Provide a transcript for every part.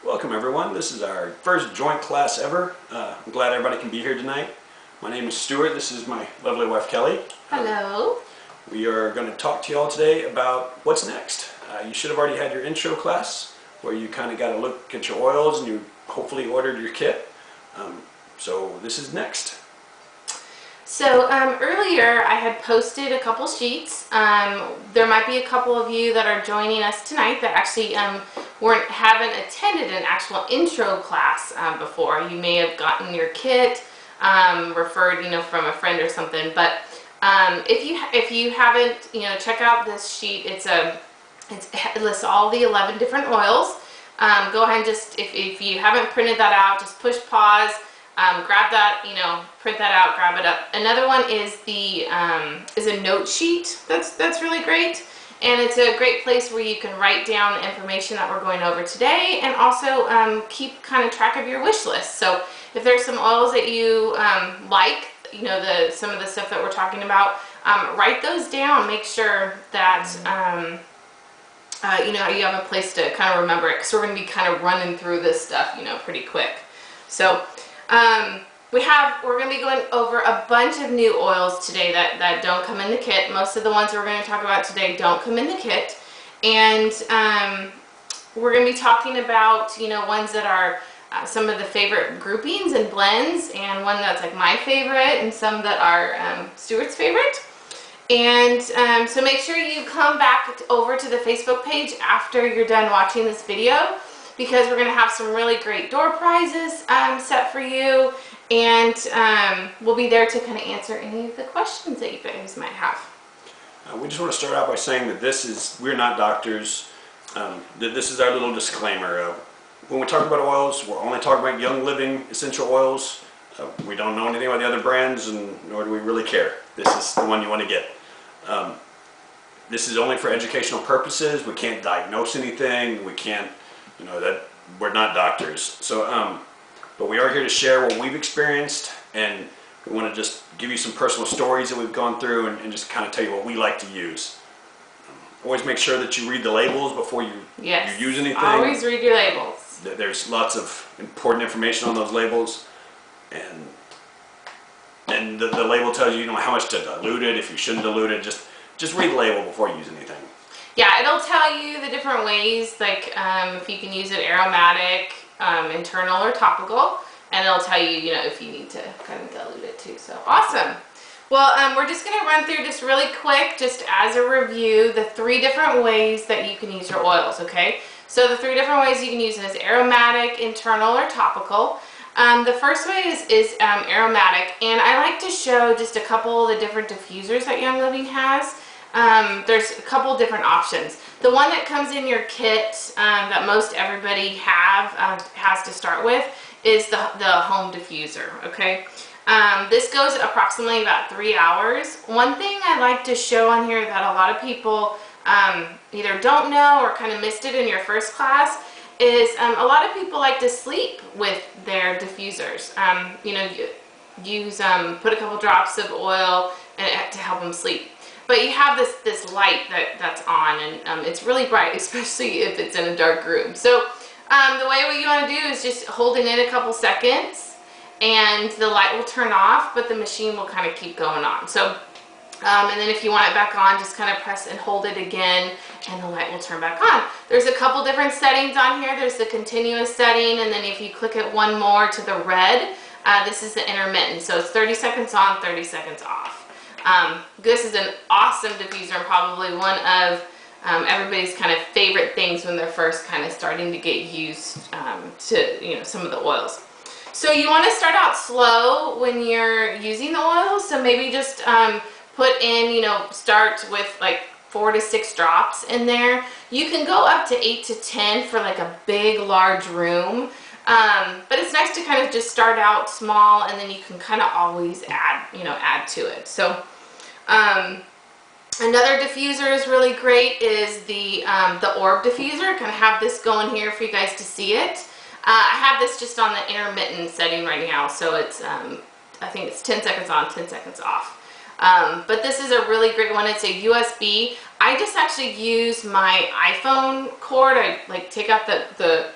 Welcome everyone. This is our first joint class ever. I'm glad everybody can be here tonight. My name is Stuart. This is my lovely wife Kelly. Hello. We are going to talk to you all today about what's next. You should have already had your intro class where you kind of got a look at your oils and you hopefully ordered your kit. So this is next. So earlier I had posted a couple sheets. There might be a couple of you that are joining us tonight that actually haven't attended an actual intro class before. You may have gotten your kit referred, from a friend or something. But if you haven't, check out this sheet. It lists all the 11 different oils. Go ahead and just, if you haven't printed that out, just push pause. Grab that, print that out, grab it up. Another one is a note sheet. That's really great, and it's a great place where you can write down the information that we're going over today, and also keep kind of track of your wish list. So if there's some oils that you like, some of the stuff that we're talking about, write those down. Make sure that you have a place to kind of remember it, because we're going to be kind of running through this stuff, pretty quick. So we're going to be going over a bunch of new oils today that don't come in the kit. Most of the ones we're going to talk about today don't come in the kit. And we're going to be talking about, ones that are some of the favorite groupings and blends, and one that's like my favorite, and some that are Stuart's favorite. And so make sure you come back over to the Facebook page after you're done watching this video, because we're going to have some really great door prizes set for you, and we'll be there to kind of answer any of the questions that you guys might have. We just want to start out by saying that we're not doctors. This is our little disclaimer. When we talk about oils, we're only talking about Young Living essential oils. We don't know anything about the other brands, and nor do we really care. This is the one you want to get. This is only for educational purposes. We can't diagnose anything. We can't, that we're not doctors. So, but we are here to share what we've experienced, and we want to just give you some personal stories that we've gone through, and just kind of tell you what we like to use. Always make sure that you read the labels before you use anything. Always read your labels. There's lots of important information on those labels, and the label tells you, how much to dilute it, if you shouldn't dilute it. Just read the label before you use anything. Yeah, it'll tell you the different ways, like if you can use it aromatic, internal, or topical, and it'll tell you, if you need to kind of dilute it too. So awesome. Well, we're just going to run through just really quick, just as a review, the 3 different ways that you can use your oils, okay? So the 3 different ways you can use it is aromatic, internal, or topical. The first way is aromatic, and I like to show just a couple of the different diffusers that Young Living has. There's a couple different options. The one that comes in your kit that most everybody has to start with is the home diffuser, okay? This goes approximately about 3 hours. One thing I like to show on here that a lot of people either don't know or kind of missed it in your first class is a lot of people like to sleep with their diffusers. Put a couple drops of oil to help them sleep. But you have this light that's on, and it's really bright, especially if it's in a dark room. So the way what you want to do is just hold it in a couple seconds, and the light will turn off, but the machine will kind of keep going on. So, and then if you want it back on, just kind of press and hold it again, and the light will turn back on. There's a couple different settings on here. There's the continuous setting, and then if you click it one more to the red, this is the intermittent. So it's 30 seconds on, 30 seconds off. This is an awesome diffuser, and probably one of everybody's kind of favorite things when they're first kind of starting to get used to some of the oils. So you want to start out slow when you're using the oils. So maybe just put in, start with like 4 to 6 drops in there. You can go up to 8 to 10 for like a big, large room. But it's nice to kind of just start out small, and then you can kind of always add to it. So another diffuser is really great is the orb diffuser. Kind of have this going here for you guys to see it. I have this just on the intermittent setting right now, so it's I think it's 10 seconds on, 10 seconds off. But this is a really great one. It's a USB. I just actually use my iPhone cord. I like take out the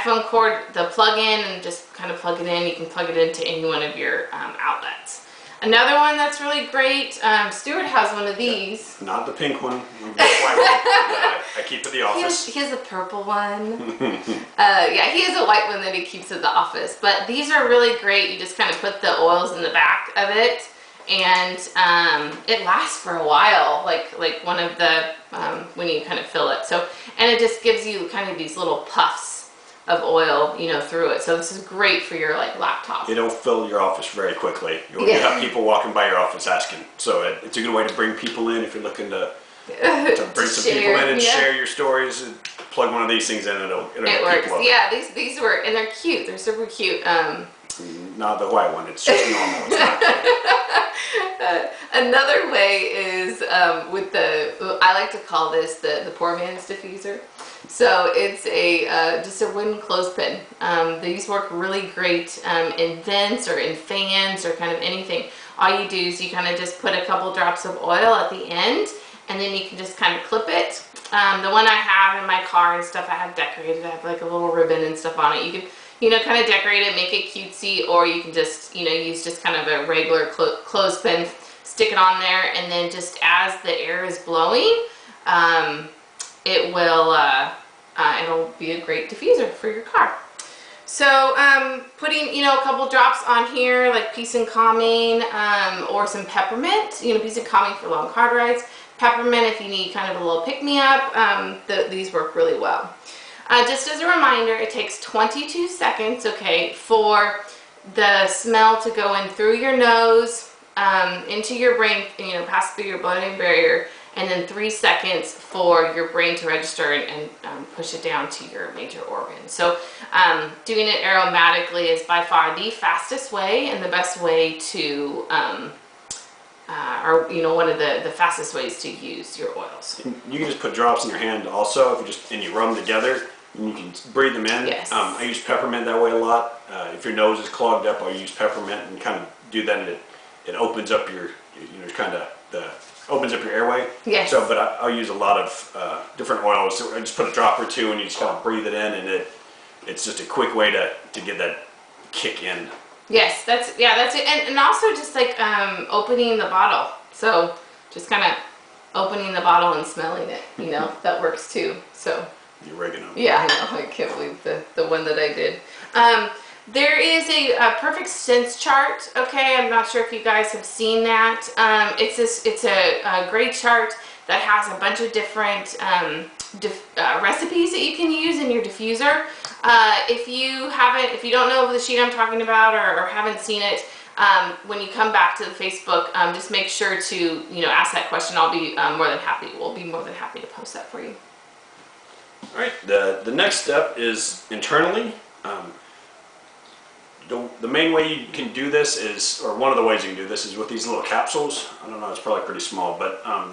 iPhone cord, the plug-in, and just kind of plug it in. You can plug it into any one of your outlets. Another one that's really great, Stuart has one of these. Yeah, not the pink one, the white one that I keep at the office. He has a purple one. Yeah, he has a white one that he keeps at the office. But these are really great. You just kind of put the oils in the back of it, and it lasts for a while, like one of the, when you kind of fill it. So, and it just gives you kind of these little puffs of oil, you know, through it. So this is great for your like laptop. It'll fill your office very quickly. You'll have people walking by your office asking. So it's a good way to bring people in if you're looking to bring some people in and share your stories. And plug one of these things in, and it'll it works. Yeah, these work, and they're cute. They're super cute. Not the white one. It's just normal. It's not cute. Another way is with the, I like to call this the poor man's diffuser. So it's just a wooden clothespin. These work really great in vents or in fans or kind of anything. All you do is you kind of just put a couple drops of oil at the end, and then you can just kind of clip it. The one I have in my car and stuff, I have decorated. I have like a little ribbon and stuff on it. You can, you know, kind of decorate it, make it cutesy, or you can just, you know, use just kind of a regular clothespin, stick it on there, and then just as the air is blowing, it will, it'll be a great diffuser for your car. So putting, you know, a couple drops on here, like peace and calming, or some peppermint, you know, peace and calming for long car rides. Peppermint if you need kind of a little pick-me-up. These work really well. Just as a reminder, it takes 22 seconds, okay, for the smell to go in through your nose, into your brain, you know, pass through your blood-brain barrier, and then 3 seconds for your brain to register and push it down to your major organs. So doing it aromatically is by far the fastest way and the best way to, or you know, one of the fastest ways to use your oils. And you can just put drops in your hand also, and you rub them together, and you can breathe them in. Yes. I use peppermint that way a lot. If your nose is clogged up, I'll use peppermint and kind of do that, and it opens up your, you know, kind of opens up your airway. Yes. So, but I'll use a lot of different oils. So I just put a drop or two, and you just kind of breathe it in, and it's just a quick way to get that kick in. Yes, that's it. And also just like opening the bottle. So just kind of opening the bottle and smelling it, you know, that works too. So The oregano. yeah, I know. I can't believe the one that I did. There is a perfect sense chart. Okay, I'm not sure if you guys have seen that. It's a great chart that has a bunch of different recipes that you can use in your diffuser. If you don't know the sheet I'm talking about or haven't seen it, when you come back to the Facebook, just make sure to, you know, ask that question. I'll be we'll be more than happy to post that for you. All right. The next step is internally. The main way you can do this is, or one of the ways you can do this is with these little capsules. I don't know, it's probably pretty small, but I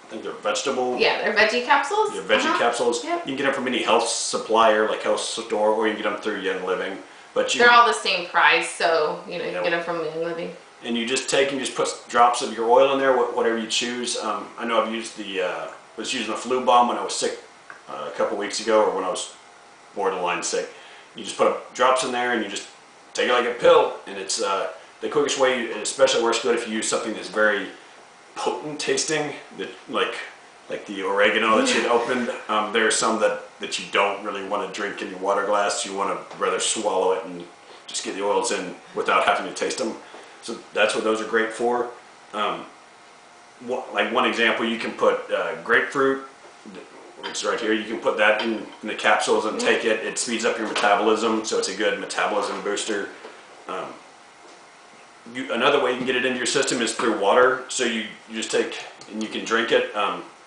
think they're vegetable. Yeah, they're veggie capsules. They're veggie capsules. Yep. You can get them from any health supplier, like health store, or you can get them through Young Living. But they're all the same price, so you know you can get them from Young Living. And you just take and just put drops of your oil in there, whatever you choose. I know I've used was using the flu balm when I was sick a couple weeks ago, or when I was borderline sick. You just put drops in there, and you just take it like a pill, and it's the quickest way. It especially works good if you use something that's very potent tasting, that like the oregano that you'd opened. There are some that you don't really want to drink in your water glass. You want to rather swallow it and just get the oils in without having to taste them. So that's what those are great for. Like one example, you can put grapefruit. It's right here. You can put that in the capsules and take it. It speeds up your metabolism, so it's a good metabolism booster. Another way you can get it into your system is through water. So you just take and you can drink it.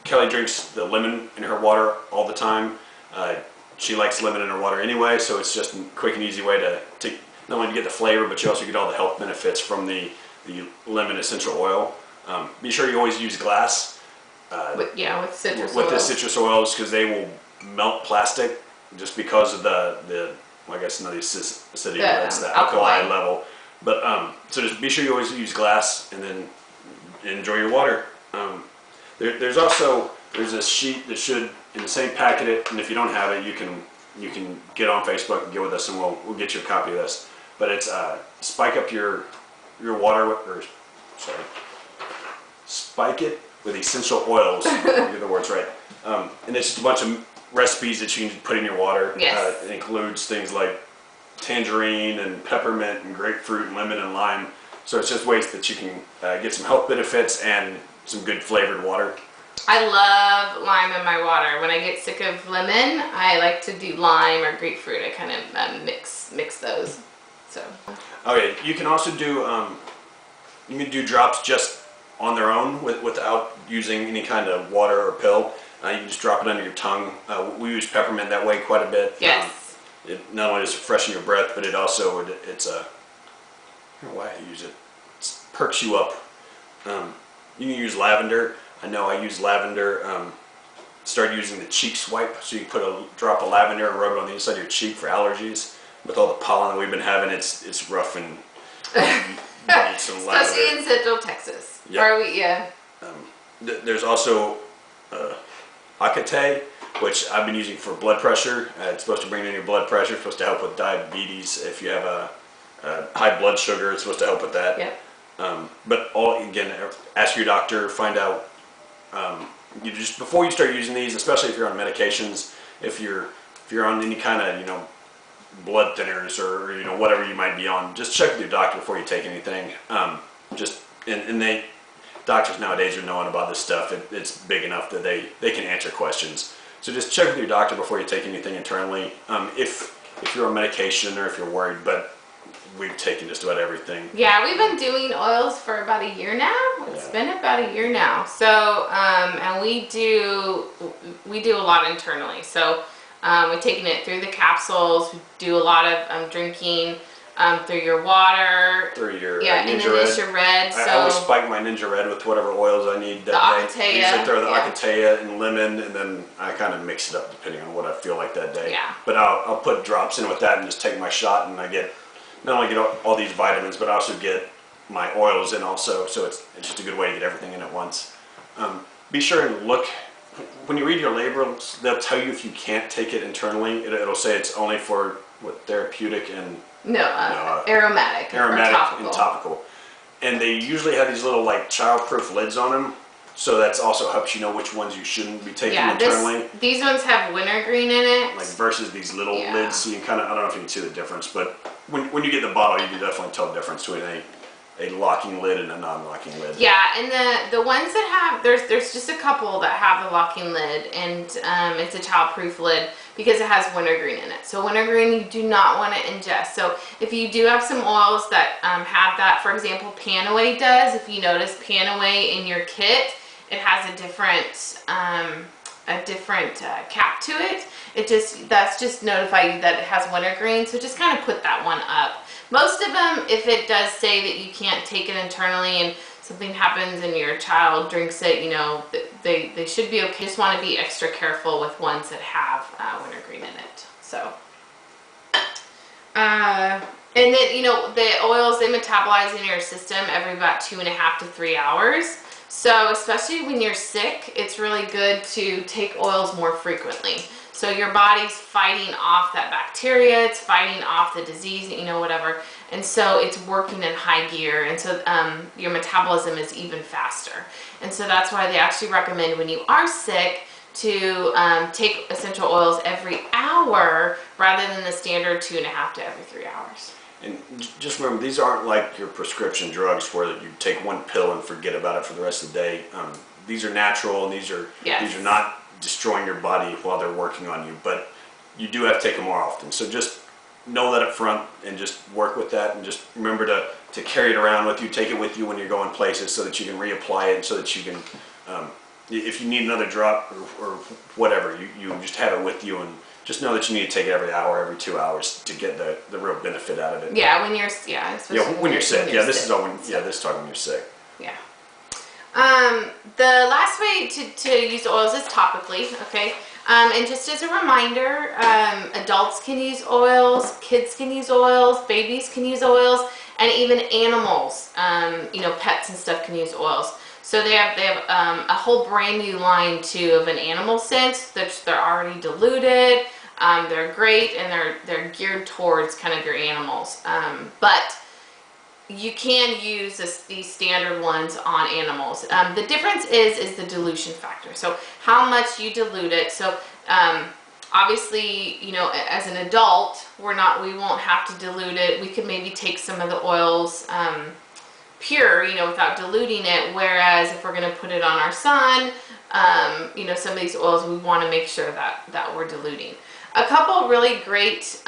Kelly drinks the lemon in her water all the time. She likes lemon in her water anyway, so it's just a quick and easy way to not only to get the flavor, but you also get all the health benefits from the lemon essential oil. Be sure you always use glass. With citrus with oils. the citrus oils, because they will melt plastic just because of the I guess not the acidity, but it's the alkali level. But so just be sure you always use glass, and then enjoy your water. There's a sheet that should in the same packet, and if you don't have it, you can you can get on Facebook and get with us, and we'll get you a copy of this. But it's spike up your water, or sorry, spike it with essential oils. Get the words right. And it's just a bunch of recipes that you can put in your water. Yes. It includes things like tangerine and peppermint and grapefruit and lemon and lime. So it's just ways that you can get some health benefits and some good flavored water. I love lime in my water. When I get sick of lemon, I like to do lime or grapefruit. I kind of mix those. So. Okay, you can also do drops just on their own without using any kind of water or pill. You can just drop it under your tongue. We use peppermint that way quite a bit. Yes. It not only does it freshen your breath, but it also it's a I don't know why I use it. It perks you up. You can use lavender. I know I use lavender. Start using the cheek swipe, so you can put a drop of lavender and rub it on the inside of your cheek for allergies. With all the pollen that we've been having, it's rough, and you need some lavender. Especially in Central Texas. Yep. Are we? Yeah. There's also Acate, which I've been using for blood pressure. It's supposed to bring down your blood pressure. It's supposed to help with diabetes. If you have a high blood sugar, it's supposed to help with that. Yep. But again, ask your doctor. Find out. You just before you start using these, especially if you're on medications, if you're on any kind of blood thinners or whatever you might be on, just check with your doctor before you take anything. Doctors nowadays are knowing about this stuff. It's big enough that they can answer questions. So just check with your doctor before you take anything internally. If you're on medication or if you're worried, but we've taken just about everything. Yeah, we've been doing oils for about a year now. It's been about a year now. So, and we do a lot internally. So, we're taking it through the capsules. We do a lot of drinking through your water. Through your and then there's your red. I always spike my Ninja Red with whatever oils I need. The Acatea. Usually throw the Acatea and lemon, and then I kind of mix it up depending on what I feel like that day. Yeah. But I'll put drops in with that and just take my shot, and I get not only get all these vitamins, but I also get my oils in also. So it's just a good way to get everything in at once. Be sure and look. When you read your labels, they'll tell you if you can't take it internally. It'll say it's only for therapeutic and aromatic and topical. And they usually have these little child-proof lids on them, so that's also helps you know which ones you shouldn't be taking internally. These ones have wintergreen in it. Versus these little lids, so you can I don't know if you can see the difference, but when you get the bottle, you can definitely tell the difference between a locking lid and a non-locking lid. Yeah, and the ones that have, there's just a couple that have the locking lid, and it's a child-proof lid because it has wintergreen in it. So wintergreen you do not want to ingest. So if you do have some oils that have that, for example, Panaway does. If you notice Panaway in your kit, it has a different cap to it. That's just notify you that it has wintergreen. So just kind of put that one up. Most of them, if it does say that you can't take it internally and something happens and your child drinks it, they should be okay. Just want to be extra careful with ones that have wintergreen in it. So, and then, the oils, they metabolize in your system every about 2.5 to 3 hours. So especially when you're sick, it's really good to take oils more frequently. So your body's fighting off that bacteria, it's fighting off the disease, whatever. And so it's working in high gear, and so your metabolism is even faster. And so that's why they actually recommend when you are sick to take essential oils every hour rather than the standard 2.5 to every 3 hours. And just remember, these aren't like your prescription drugs where you take one pill and forget about it for the rest of the day. These are natural, and these are not destroying your body while they're working on you, but you do have to take them more often. So just know that up front and just work with that, and just remember to carry it around with you, take it with you when you're going places so that you can reapply it, so that you can, if you need another drop or whatever, you just have it with you, and just know that you need to take it every hour, every 2 hours to get the real benefit out of it. Yeah, when you're when you're sick. This is all this is talking when you're sick. Yeah. The last way to use oils is topically, okay? And just as a reminder, adults can use oils, kids can use oils, babies can use oils, and even animals, pets and stuff can use oils. So they have a whole brand new line too of an animal scent that they're already diluted. They're great, and they're geared towards kind of your animals. But you can use these standard ones on animals. The difference is the dilution factor. So how much you dilute it. So obviously, you know, as an adult, we won't have to dilute it. We could maybe take some of the oils pure, you know, without diluting it. Whereas if we're going to put it on our son, you know, some of these oils we want to make sure that we're diluting. A couple really great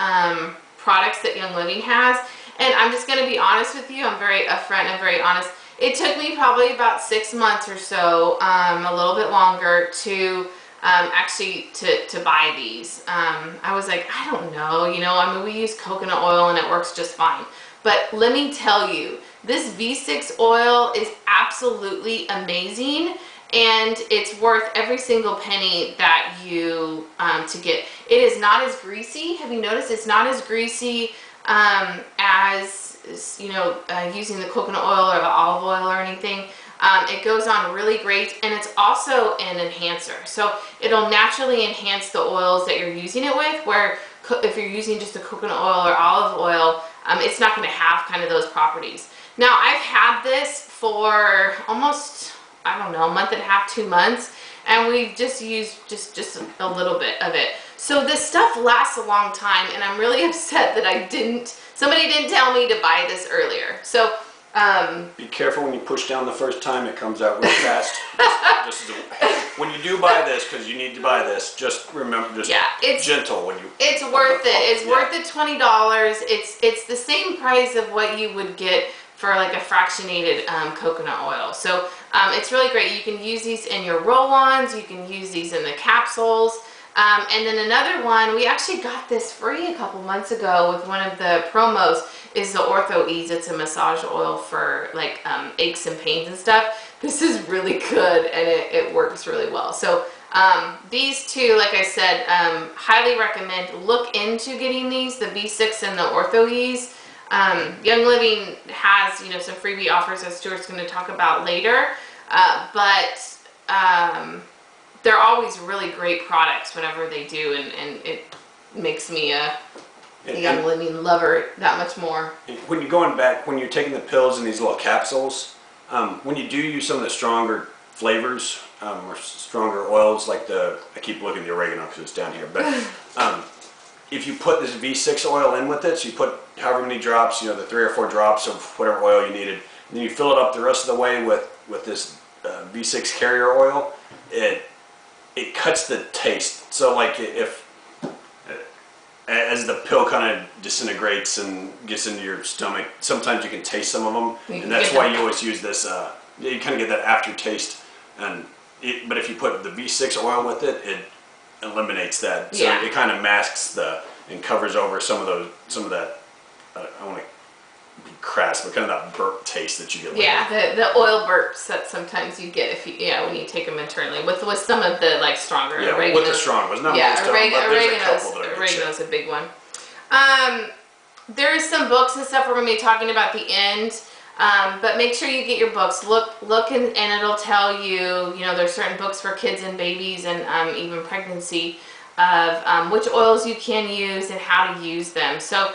products that Young Living has, and I'm just going to be honest with you. I'm very upfront and very honest. It took me probably about 6 months or so, a little bit longer, to actually to buy these. I was like, I don't know, you know, I mean, we use coconut oil and it works just fine. But let me tell you, this V6 oil is absolutely amazing, and it's worth every single penny that you to get. It is not as greasy. Have you noticed it's not as greasy as, you know, using the coconut oil or the olive oil or anything. It goes on really great, and it's also an enhancer. So it'll naturally enhance the oils that you're using it with, where if you're using just the coconut oil or olive oil, it's not going to have kind of those properties. Now, I've had this for almost, I don't know, a month and a half, 2 months, and we've just used just a little bit of it. So this stuff lasts a long time, and I'm really upset that somebody didn't tell me to buy this earlier. So be careful when you push down the first time; it comes out real fast. When you do buy this, because you need to buy this, just remember, it's gentle when you. It's worth it. It's worth the $20. It's the same price of what you would get for like a fractionated coconut oil. So it's really great. You can use these in your roll-ons. You can use these in the capsules. And then another one, we actually got this free a couple months ago with one of the promos, is the Ortho Ease. It's a massage oil for like aches and pains and stuff. This is really good, and it works really well. So these two, like I said, highly recommend. Look into getting these, the V6 and the Ortho Ease. Young Living has, you know, some freebie offers that Stuart's going to talk about later, but they're always really great products whenever they do, and it makes me a Young Living lover that much more. When you're going back, when you're taking the pills in these little capsules, when you do use some of the stronger flavors or stronger oils, like I keep looking at the oregano because it's down here, but if you put this V6 oil in with it, so you put however many drops, you know, the 3 or 4 drops of whatever oil you needed, and then you fill it up the rest of the way with this V6 carrier oil, it cuts the taste. So like if as the pill kind of disintegrates and gets into your stomach, sometimes you can taste some of them, and that's why you always use this. You kind of get that aftertaste, but if you put the V6 oil with it, it eliminates that. So it kind of masks and covers over some of that. I want to be crass, but kind of that burp taste that you get. Yeah, the oil burps that sometimes you get if you when you take them internally with some of the like stronger oregano. With the strong ones, not most of them, but there's a couple that are good. Oregano's a big one. There's some books and stuff we're going to be talking about at the end, but make sure you get your books. Look, and it'll tell you. You know, there's certain books for kids and babies and even pregnancy of which oils you can use and how to use them. So.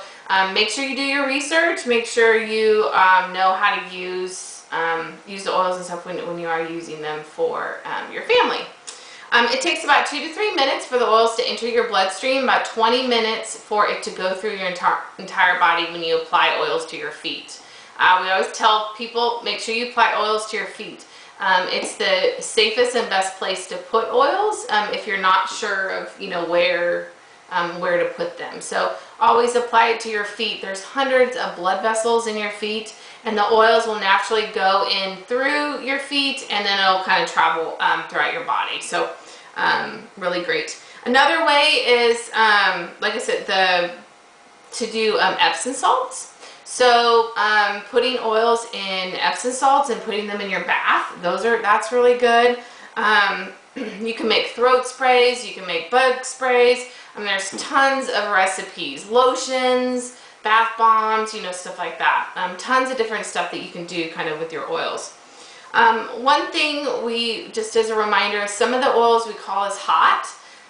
Make sure you do your research. Make sure you know how to use the oils and stuff when you are using them for your family. It takes about 2 to 3 minutes for the oils to enter your bloodstream, about 20 minutes for it to go through your entire body when you apply oils to your feet. We always tell people, make sure you apply oils to your feet. It's the safest and best place to put oils if you're not sure of, you know, where to put them. So always apply it to your feet. There's hundreds of blood vessels in your feet, and the oils will naturally go in through your feet, and then it'll kind of travel throughout your body. So really great. Another way is, like I said, to do Epsom salts. So putting oils in Epsom salts and putting them in your bath, that's really good. You can make throat sprays, you can make bug sprays. I mean, there's tons of recipes, lotions, bath bombs, you know, stuff like that. Tons of different stuff that you can do kind of with your oils. One thing just as a reminder, some of the oils we call as hot.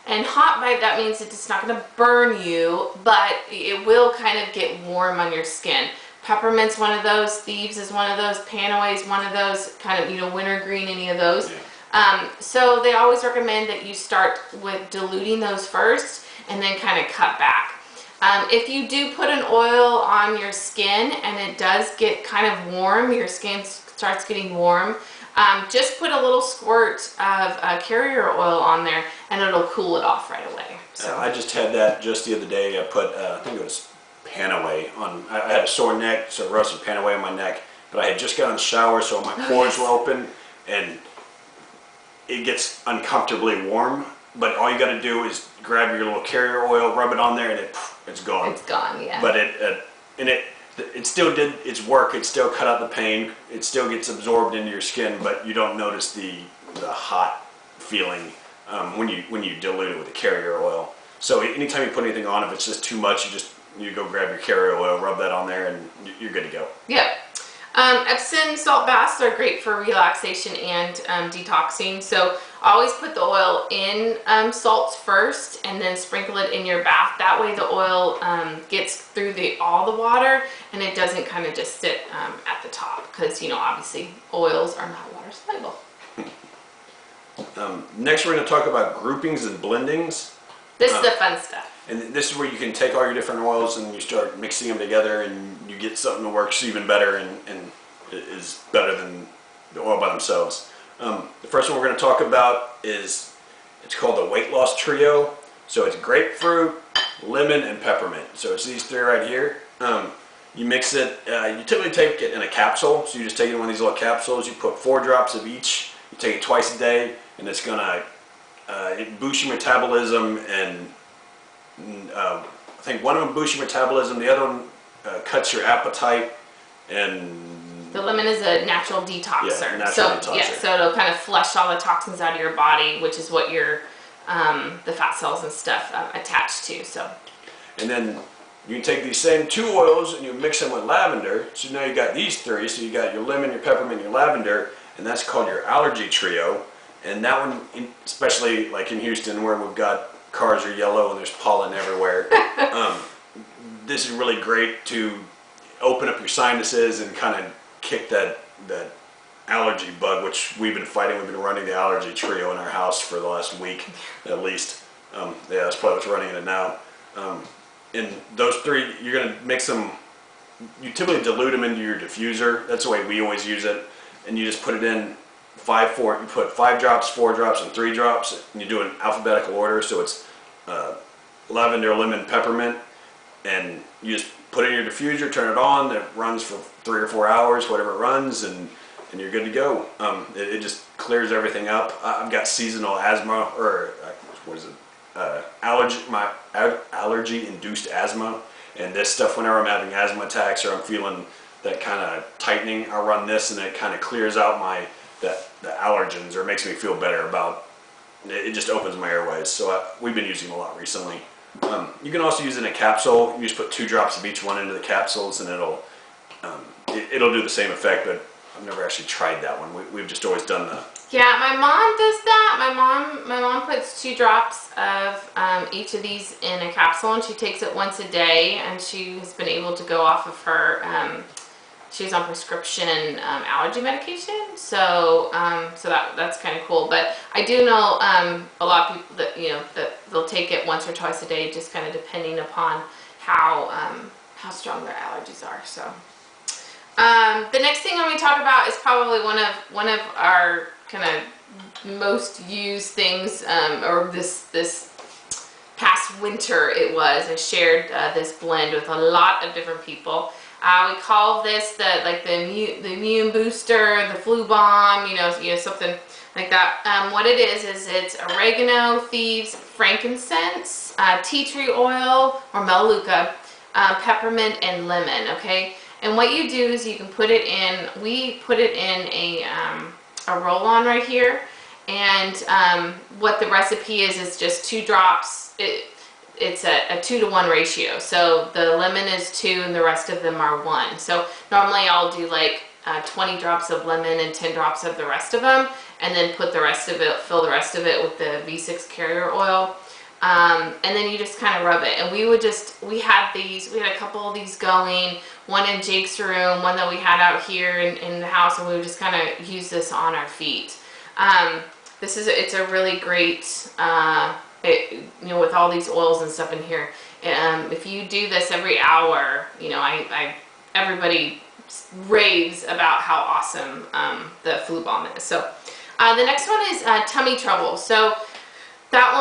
And hot bite, that means it's not going to burn you, but it will kind of get warm on your skin. Peppermint's one of those, thieves is one of those, Panaway is one of those, kind of, you know, wintergreen, any of those. Yeah. So they always recommend that you start with diluting those first and then kind of cut back. If you do put an oil on your skin and it does get kind of warm, your skin starts getting warm, just put a little squirt of carrier oil on there and it'll cool it off right away. So I just had that just the other day. I put, I think it was Panaway on. I had a sore neck, so I roasted Panaway on my neck. But I had just gotten in the shower, so my pores were open, and it gets uncomfortably warm. But all you got to do is grab your little carrier oil, rub it on there, and it's gone. It's gone, yeah. But it still did its work. It still cut out the pain. It still gets absorbed into your skin, but you don't notice the hot feeling when you dilute it with the carrier oil. So anytime you put anything on, if it's just too much, you go grab your carrier oil, rub that on there, and you're good to go. Yep. Epsom salt baths are great for relaxation and detoxing. So always put the oil in salts first and then sprinkle it in your bath. That way the oil gets through all the water and it doesn't kind of just sit at the top, because, you know, obviously oils are not water soluble. Next we're going to talk about groupings and blendings. This is the fun stuff. And this is where you can take all your different oils and you start mixing them together and you get something that works even better and is better than the oil by themselves. The first one we're going to talk about it's called the weight loss trio. So it's grapefruit, lemon, and peppermint. So it's these three right here. You mix it, you typically take it in a capsule. So you just take it in one of these little capsules, you put 4 drops of each, you take it twice a day, and it's going to it boosts your metabolism, and I think one of them boosts your metabolism, the other one cuts your appetite, and the lemon is a natural detoxer. Yeah, natural detoxer. Yeah, so it'll kind of flush all the toxins out of your body, which is what your the fat cells and stuff attach to. So, and then you can take these same 2 oils and you mix them with lavender. So now you got these 3. So you got your lemon, your peppermint, your lavender, and that's called your allergy trio. And that one, especially like in Houston where we've got cars are yellow and there's pollen everywhere, this is really great to open up your sinuses and kind of kick that allergy bug, which we've been fighting. We've been running the allergy trio in our house for the last week at least. Yeah, that's probably what's running in it now. And those 3, you're going to mix them. You typically dilute them into your diffuser. That's the way we always use it. And you just put it in 5-4. You put 5 drops, 4 drops, and 3 drops, and you do it in alphabetical order. So it's lavender, lemon, peppermint, and you just put it in your diffuser, turn it on. It runs for 3 or 4 hours, whatever it runs, and you're good to go. It just clears everything up. I've got seasonal asthma, or what is it? Allergy-induced asthma, and this stuff, whenever I'm having asthma attacks or I'm feeling that kind of tightening, I run this and it kind of clears out the allergens, or makes me feel better about it. Just opens my airways. So we've been using them a lot recently. You can also use it in a capsule. You just put 2 drops of each one into the capsules and it'll do the same effect, but I've never actually tried that one. We've just always done the... Yeah, my mom does that. My mom puts 2 drops of each of these in a capsule, and she takes it once a day, and she has been able to go off of her, she's on prescription allergy medication, so that's kind of cool. But I do know a lot of people that, you know, that they'll take it once or twice a day, just kind of depending upon how strong their allergies are. So the next thing I'm going to talk about is probably one of our kind of most used things, or this past winter it was. I shared this blend with a lot of different people. We call this the immune booster, the flu bomb, you know, something like that. What it is it's oregano, thieves, frankincense, tea tree oil or melaleuca, peppermint, and lemon. Okay, and what you do is you can put it in. We put it in a roll-on right here, and what the recipe is just 2 drops. It's a 2-to-1 ratio. So the lemon is 2 and the rest of them are 1. So normally I'll do like 20 drops of lemon and 10 drops of the rest of them, and then put the rest of it, fill the rest of it with the V6 carrier oil. And then you just kind of rub it. And we had a couple of these going, one in Jake's room, one that we had out here in the house, and we would just kind of use this on our feet. It's a really great, with all these oils and stuff in here. If you do this every hour, everybody raves about how awesome the Flu Balm is. So the next one is tummy trouble. So that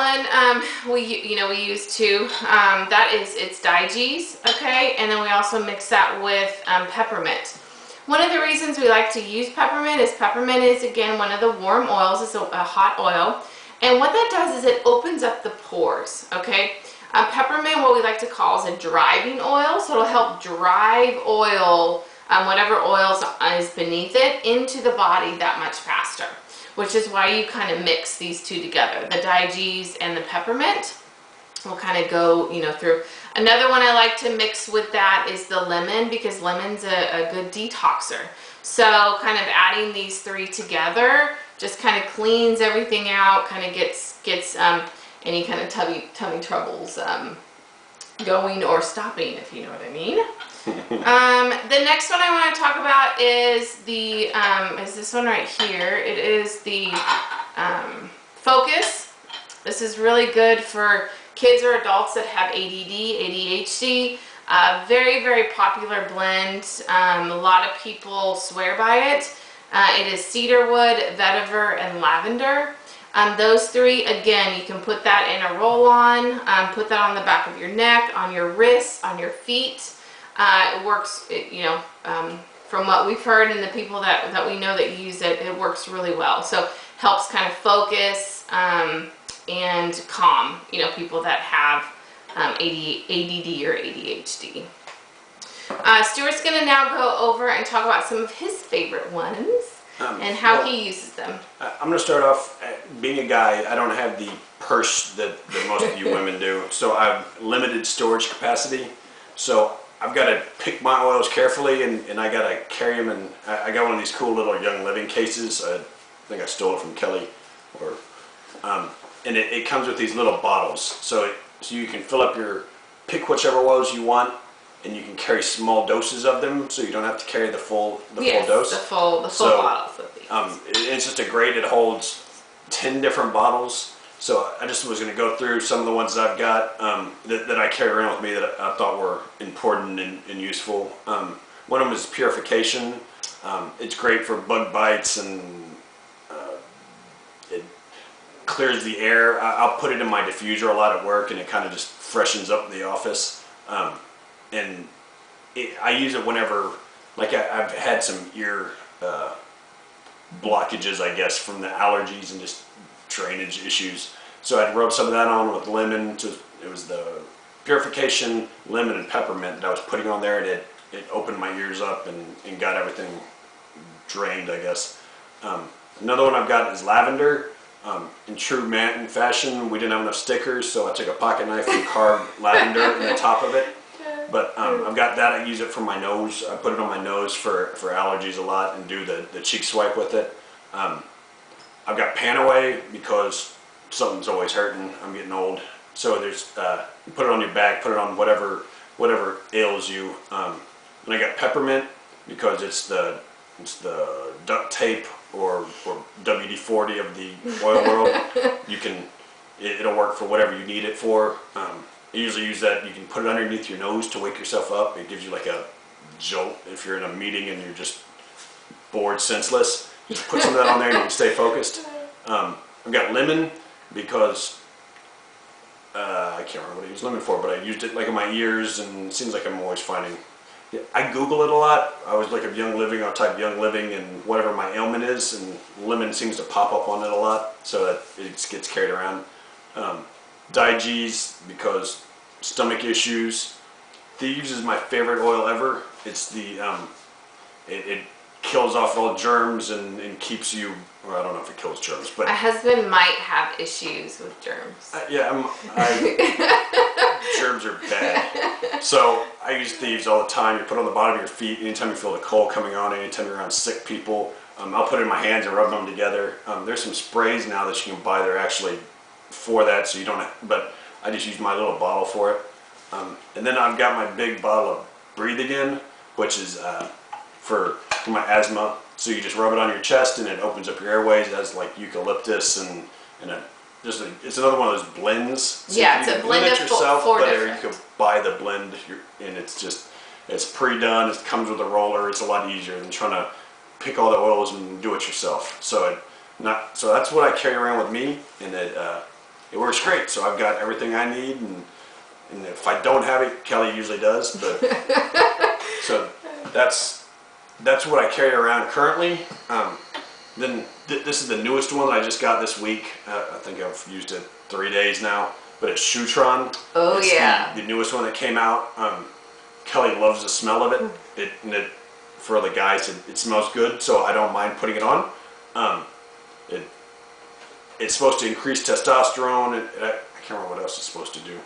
one we use too. It's Digees, okay, and then we also mix that with peppermint. One of the reasons we like to use peppermint is again one of the warm oils. It's a hot oil, and what that does is it opens up the pores. Okay, peppermint, what we like to call, is a driving oil, so it'll help drive oil, whatever oils is beneath it, into the body that much faster. Which is why you kind of mix these two together. The Digees and the peppermint will kind of go, through. Another one I like to mix with that is the lemon, because lemon's a good detoxer. So kind of adding these three together just kind of cleans everything out, kind of gets any kind of tummy troubles going or stopping, if you know what I mean. The next one I want to talk about is is this one right here. It is the Focus. This is really good for kids or adults that have ADD, ADHD. Very, very popular blend. A lot of people swear by it. It is cedarwood, vetiver, and lavender. Those three, again, you can put that in a roll-on, put that on the back of your neck, on your wrists, on your feet. It works, from what we've heard and the people that we know that use it, it works really well. So helps kind of focus and calm, people that have ADD or ADHD. Stuart's going to now go over and talk about some of his favorite ones and how he uses them. I'm going to start off, being a guy, I don't have the purse that most of you women do, so I've limited storage capacity. So I've got to pick my oils carefully, and I got to carry them. And I got one of these cool little Young Living cases. I think I stole it from Kelly, and it comes with these little bottles, so you can fill up pick whichever oils you want, and you can carry small doses of them, so you don't have to carry the full dose. the full bottles of these. It's just it holds 10 different bottles. So I just was going to go through some of the ones that I've got that I carry around with me that I thought were important and useful. One of them is purification. It's great for bug bites, and it clears the air. I'll put it in my diffuser a lot at work, and it kind of just freshens up the office. I use it whenever, like I've had some ear blockages, I guess, from the allergies and just drainage issues. So I'd rub some of that on with lemon. It was the purification, lemon, and peppermint that I was putting on there, and it opened my ears up and got everything drained, I guess. Another one I've got is lavender. In true Manton fashion, we didn't have enough stickers, so I took a pocket knife and carved lavender in the top of it. But I've got that. I use it for my nose. I put it on my nose for allergies a lot, and do the cheek swipe with it. I've got Panaway because something's always hurting. I'm getting old. So there's you put it on your back, put it on whatever ails you. And I got peppermint because it's the duct tape or WD-40 of the oil world. It'll work for whatever you need it for. I usually use that. You can put it underneath your nose to wake yourself up. It gives you like a jolt if you're in a meeting and you're just bored, senseless. Just put some of that on there and you can stay focused. I've got lemon because I can't remember what I used lemon for, but I used it like in my ears, and it seems like I'm always finding. I Google it a lot. I always look at Young Living. I'll type Young Living and whatever my ailment is, and lemon seems to pop up on it a lot, so that it gets carried around. Digees because stomach issues. Thieves is my favorite oil ever. It's the it kills off all germs and keeps you, well, I don't know if it kills germs, but My husband might have issues with germs. germs are bad. So I use these all the time. You put it on the bottom of your feet anytime you feel the cold coming on, anytime you're around sick people. I'll put it in my hands and rub them together. There's some sprays now that you can buy. They're actually for that, so you don't have, but I just use my little bottle for it. And then I've got my big bottle of Breathe Again, which is for my asthma. So you just rub it on your chest and it opens up your airways. It has like eucalyptus and it's another one of those blends. So yeah, you it's a can blend it of yourself, four but different. you could buy the blend and it's pre-done. It comes with a roller. It's a lot easier than trying to pick all the oils and do it yourself. So that's what I carry around with me, and it works great. So I've got everything I need, and if I don't have it, Kelly usually does. But so that's what I carry around currently. Then this is the newest one that I just got this week. I think I've used it 3 days now, but it's Shutron. Oh, it's yeah. the newest one that came out. Kelly loves the smell of it. For the guys, it smells good, so I don't mind putting it on. It's supposed to increase testosterone. I can't remember what else it's supposed to do.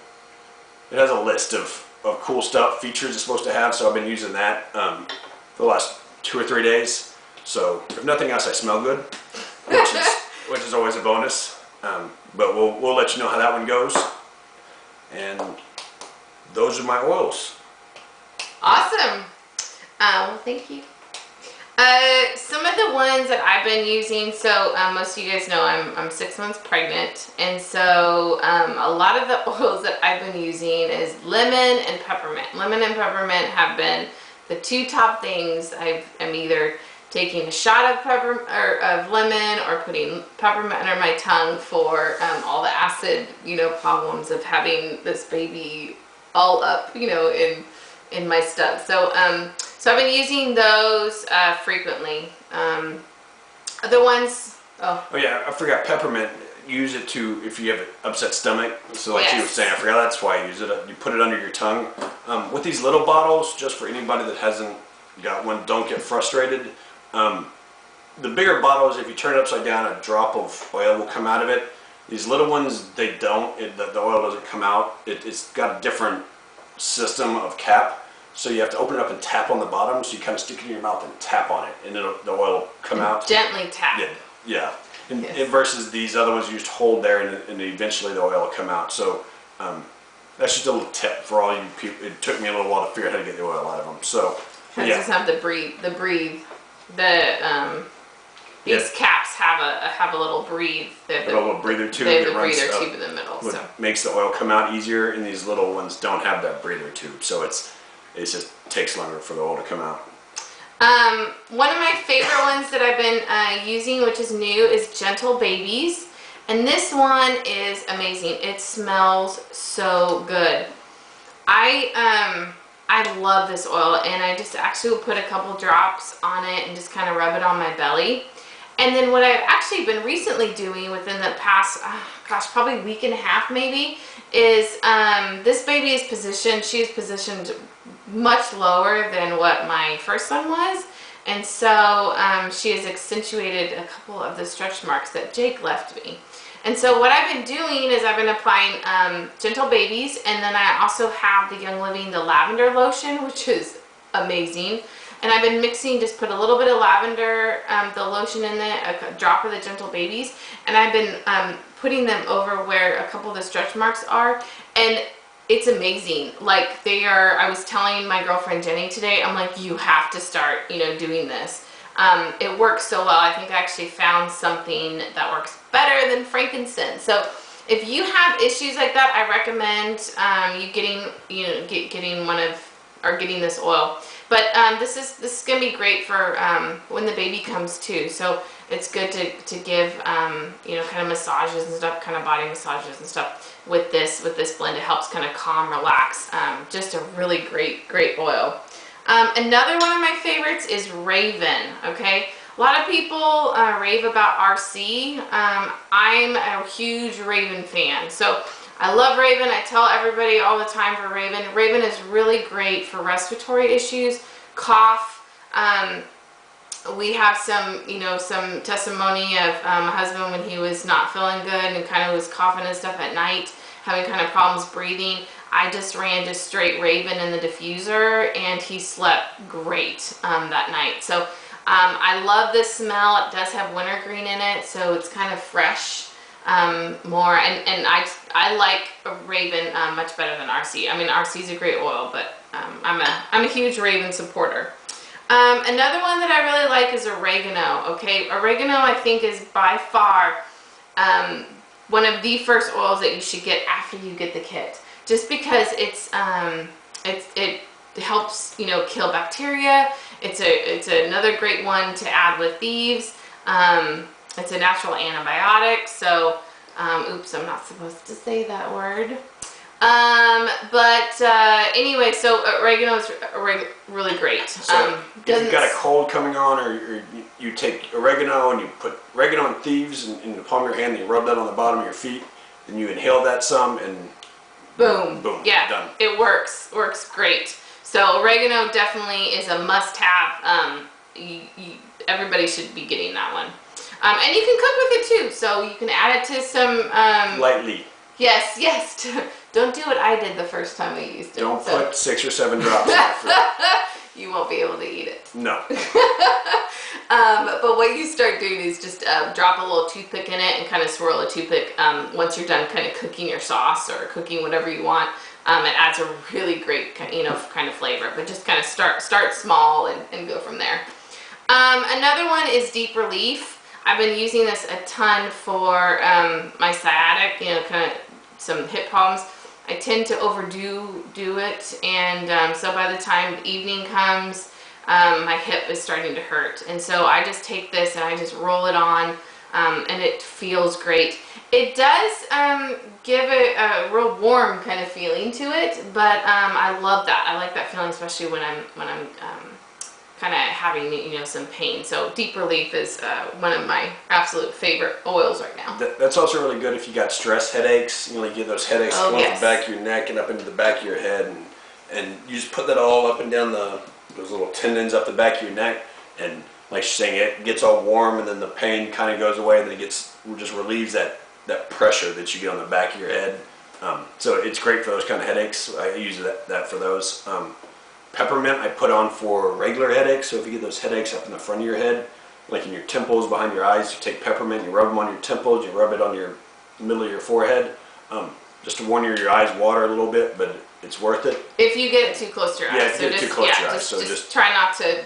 It has a list of cool stuff, features it's supposed to have, so I've been using that for the last 2 or 3 days. So if nothing else, I smell good, which is always a bonus. But we'll let you know how that one goes. And those are my oils. Awesome. Well, thank you. Some of the ones that I've been using, so most of you guys know I'm 6 months pregnant, and so a lot of the oils that I've been using is lemon and peppermint. Lemon and peppermint have been the 2 top things. I'm either taking a shot of lemon or putting peppermint under my tongue for all the acid, problems of having this baby all up, in my stomach. So so I've been using those frequently. Other ones, oh yeah, I forgot peppermint. Use it if you have an upset stomach. So like you were yes. saying, I forgot that's why I use it. You put it under your tongue. With these little bottles, just for anybody that hasn't got one, don't get frustrated. The bigger bottles, if you turn it upside down, a drop of oil will come out of it. These little ones, they don't. The oil doesn't come out. It's got a different system of cap. So you have to open it up and tap on the bottom. So you kind of stick it in your mouth and tap on it, and the oil will come out. Gently tap. Yeah. And Yes. versus these other ones, you just hold there, and eventually the oil will come out. So that's just a little tip for all you people. It took me a little while to figure out how to get the oil out of them. So It doesn't have the breathe. These caps have a little breathe. a little breather tube. They have that the runs breather up, tube in the middle. what So makes the oil come out easier, and these little ones don't have that breather tube. So it just takes longer for the oil to come out. One of my favorite ones that I've been using, which is new, is Gentle Babies. And this one is amazing. It smells so good. I love this oil, and I just actually will put a couple drops on it and just kind of rub it on my belly. And then what I've actually been recently doing within the past, probably week and a half maybe, is this baby is positioned, she's positioned much lower than what my first one was. And so she has accentuated a couple of the stretch marks that Jake left me. And so what I've been doing is I've been applying Gentle Babies, and then I also have the Young Living, the lavender lotion, which is amazing. And I've been mixing, just put a little bit of lavender, the lotion in there, a drop of the Gentle Babies, and I've been putting them over where a couple of the stretch marks are, and it's amazing. Like, they are, I was telling my girlfriend Jenny today, I'm like, you have to start, doing this. It works so well. I think I actually found something that works better than frankincense. So if you have issues like that, I recommend you getting this oil. But this is gonna be great for when the baby comes too. So it's good to give kind of massages and stuff, kind of body massages and stuff with this blend. It helps kind of calm, relax. Just a really great oil. Another one of my favorites is Raven. Okay, a lot of people rave about RC. I'm a huge Raven fan, so I love Raven. I tell everybody all the time for Raven. Raven is really great for respiratory issues, cough, we have some, some testimony of a husband when he was not feeling good and kind of was coughing and stuff at night, having kind of problems breathing. I just ran just straight Raven in the diffuser, and he slept great that night. So I love this smell. It does have wintergreen in it, so it's kind of fresh more. And I like Raven much better than RC. I mean, RC is a great oil, but I'm a huge Raven supporter. Another one that I really like is oregano. Okay, oregano I think is by far one of the first oils that you should get after you get the kit, just because it helps kill bacteria. It's another great one to add with thieves. It's a natural antibiotic, so oops, I'm not supposed to say that word. Anyway, so oregano is really great. So if you've got a cold coming on, or you take oregano and you put oregano and thieves in the palm of your hand, and you rub that on the bottom of your feet, then you inhale that some, and boom, yeah, done. It works great. So oregano definitely is a must-have. Everybody should be getting that one. And you can cook with it too, so you can add it to some lightly. Yes. Don't do what I did the first time we used it. Don't put 6 or 7 drops in it. You won't be able to eat it. No. But what you start doing is just drop a little toothpick in it and kind of swirl a toothpick once you're done kind of cooking your sauce or cooking whatever you want. It adds a really great kind of flavor. But just kind of start small and go from there. Another one is Deep Relief. I've been using this a ton for my sciatic, kind of some hip problems. I tend to overdo it, and so by the time evening comes, my hip is starting to hurt. And so I just take this and I just roll it on, and it feels great. It does give a real warm kind of feeling to it, but I love that. I like that feeling, especially when I'm kind of having some pain. So Deep Relief is one of my absolute favorite oils right now. That's also really good if you got stress headaches. You get those headaches going up the back of your neck and up into the back of your head, and you just put that all up and down those little tendons up the back of your neck, and like she's saying, it gets all warm, and then the pain kind of goes away, and then it just relieves that pressure that you get on the back of your head. So it's great for those kind of headaches. I use that for those. Peppermint I put on for regular headaches, so if you get those headaches up in the front of your head, like in your temples, behind your eyes, you take peppermint, you rub them on your temples, you rub it on your middle of your forehead, just to warn your eyes water a little bit, but it's worth it. If you get it too close to your eyes. Yeah, if you get it too close to your eyes. So just try not to,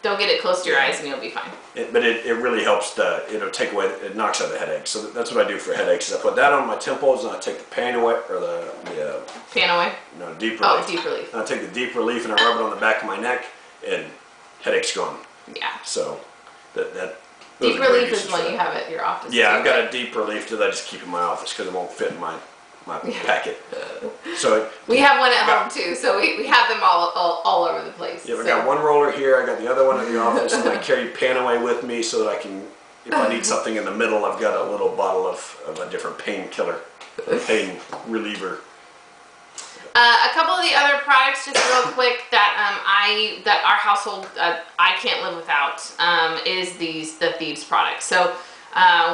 don't get it close to your eyes and you'll be fine. But it really helps take away, it knocks out the headache. So that's what I do for headaches, is I put that on my temples, and I take the pain away, or the Pain away? No, Deep Relief. Oh, Deep Relief. And I take the Deep Relief and I rub it on the back of my neck, and headache's gone. Yeah. So Deep Relief is one you have at your office. Yeah, I've got a Deep Relief that I just keep in my office because it won't fit in my packet. So we have one at home too, so we have them all over the place. Yeah, we got one roller here, I got the other one at the office, and I carry Panaway with me so that I can, if I need something in the middle, I've got a little bottle of a different painkiller, pain reliever. A couple of the other products, just real quick, that our household I can't live without is the Thieves products. So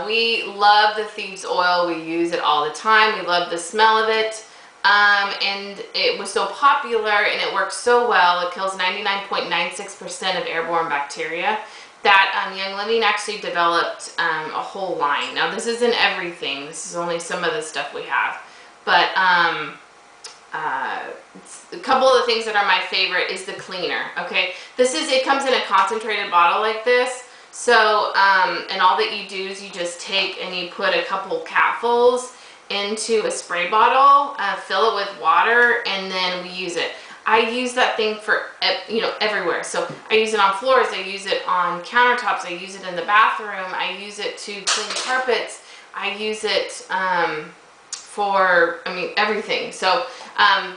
we love the Thieves oil. We use it all the time. We love the smell of it, and it was so popular and it works so well. It kills 99.96% of airborne bacteria. That Young Living actually developed a whole line. Now this isn't everything. This is only some of the stuff we have, but a couple of the things that are my favorite is the cleaner. Okay, it comes in a concentrated bottle like this. So and all that you do is you just take and you put a couple capfuls into a spray bottle, fill it with water, and then we use it. I use that thing for everywhere. So I use it on floors, I use it on countertops, I use it in the bathroom, I use it to clean carpets, I use it for everything. So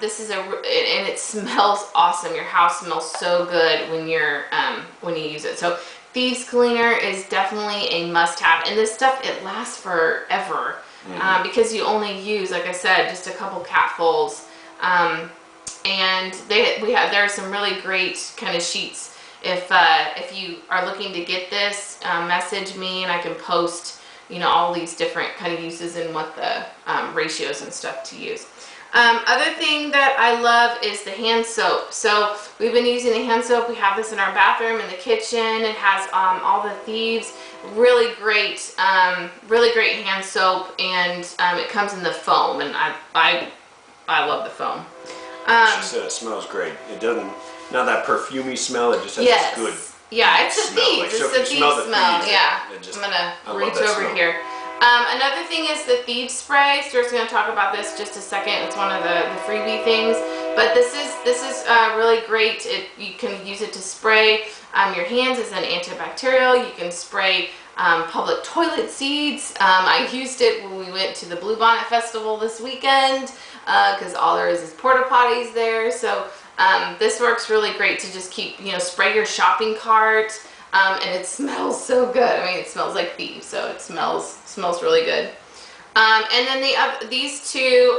this is and it smells awesome. Your house smells so good when you use it. So Thieves Cleaner is definitely a must-have, and this stuff, it lasts forever because you only use, like I said, just a couple capfuls. And there are some really great kind of sheets if you are looking to get this, message me and I can post, you know, all these different kind of uses and what the ratios and stuff to use. Other thing that I love is the hand soap. So we've been using the hand soap. We have this in our bathroom, in the kitchen. It has all the thieves. Really great hand soap, and it comes in the foam, and I love the foam. She said it smells great. It doesn't, not that perfumey smell. It just has Yes. this good. Yeah, it's the smell. thieves. Like, so it's the if you smell thieves the smell. thieves, Yeah. I I'm love gonna reach that over smell. here. Another thing is the thieves spray. Stuart's gonna talk about this just a second. It's one of the freebie things. But this is really great. You can use it to spray your hands as an antibacterial. You can spray public toilet seats. I used it when we went to the Bluebonnet Festival this weekend because all there is porta potties there. So this works really great to just keep, you know, spray your shopping cart. And it smells so good. I mean, it smells like thieves, so it smells really good. And then these two,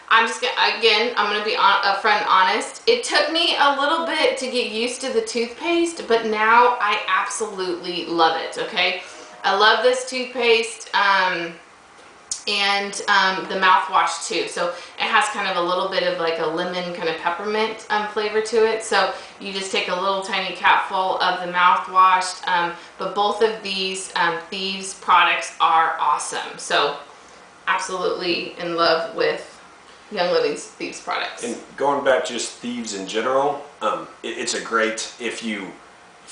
I'm just gonna, again, I'm gonna be upfront and honest. It took me a little bit to get used to the toothpaste, but now I absolutely love it. Okay, I love this toothpaste. And the mouthwash too. So it has kind of a little bit of like a lemon kind of peppermint flavor to it. So you just take a little tiny capful of the mouthwash. But both of these Thieves products are awesome. So absolutely in love with Young Living's Thieves products. And going back to just Thieves in general, it's a great, if you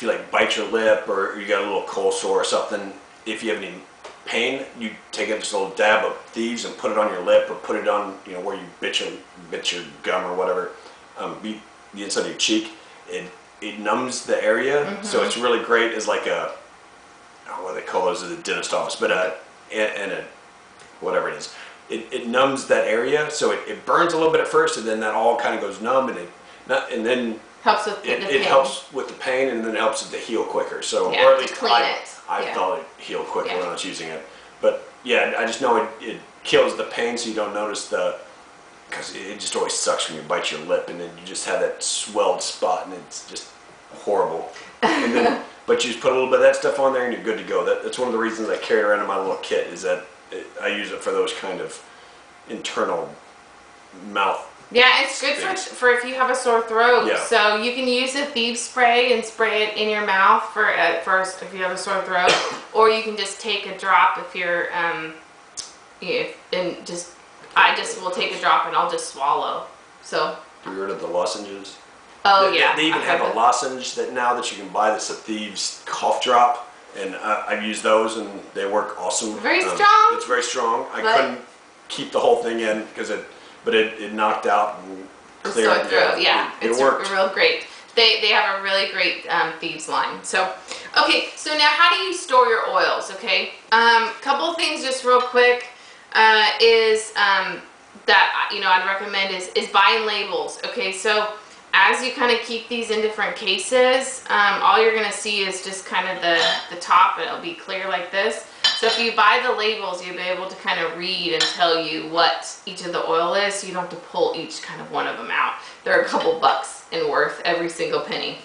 like bite your lip or you got a little cold sore or something, if you have any pain, you take just a little dab of Thieves and put it on your lip, or put it on, you know, where you bit your gum or whatever, the inside of your cheek. It numbs the area, so it's really great as like a, what do they call those at the dentist office, but whatever it is. It numbs that area, so it burns a little bit at first, and then that all kind of goes numb, and then helps with the pain. It helps with the pain, and then it helps it to heal quicker. So, yeah, or at least clean it. I felt it healed quicker when I was using it. But yeah, I just know it kills the pain, so you don't notice because it just always sucks when you bite your lip, and then you just have that swelled spot, and it's just horrible. And then, but you just put a little bit of that stuff on there, and you're good to go. That's one of the reasons I carry it around in my little kit, is that I use it for those kind of internal mouth. Yeah, it's good for if you have a sore throat. Yeah. So you can use the Thieves spray and spray it in your mouth for first if you have a sore throat, or you can just take a drop if you're I just will take a drop and I'll just swallow. So. You heard of the lozenges? Oh yeah. They even have a lozenge that you can buy that's a Thieves cough drop, and I've used those and they work awesome. Very strong. It's very strong. I couldn't keep the whole thing in because it knocked out and cleared. Sore throat, yeah. It's worked. real great. They have a really great Thieves line. So, okay, so now how do you store your oils, okay? Couple of things just real quick is that, you know, I'd recommend is buying labels, okay? So as you kind of keep these in different cases, all you're going to see is just kind of the top, and it'll be clear like this. So if you buy the labels, you'll be able to kind of read and tell you what each of the oil is, so you don't have to pull each kind of one of them out. They're a couple bucks in worth, every single penny.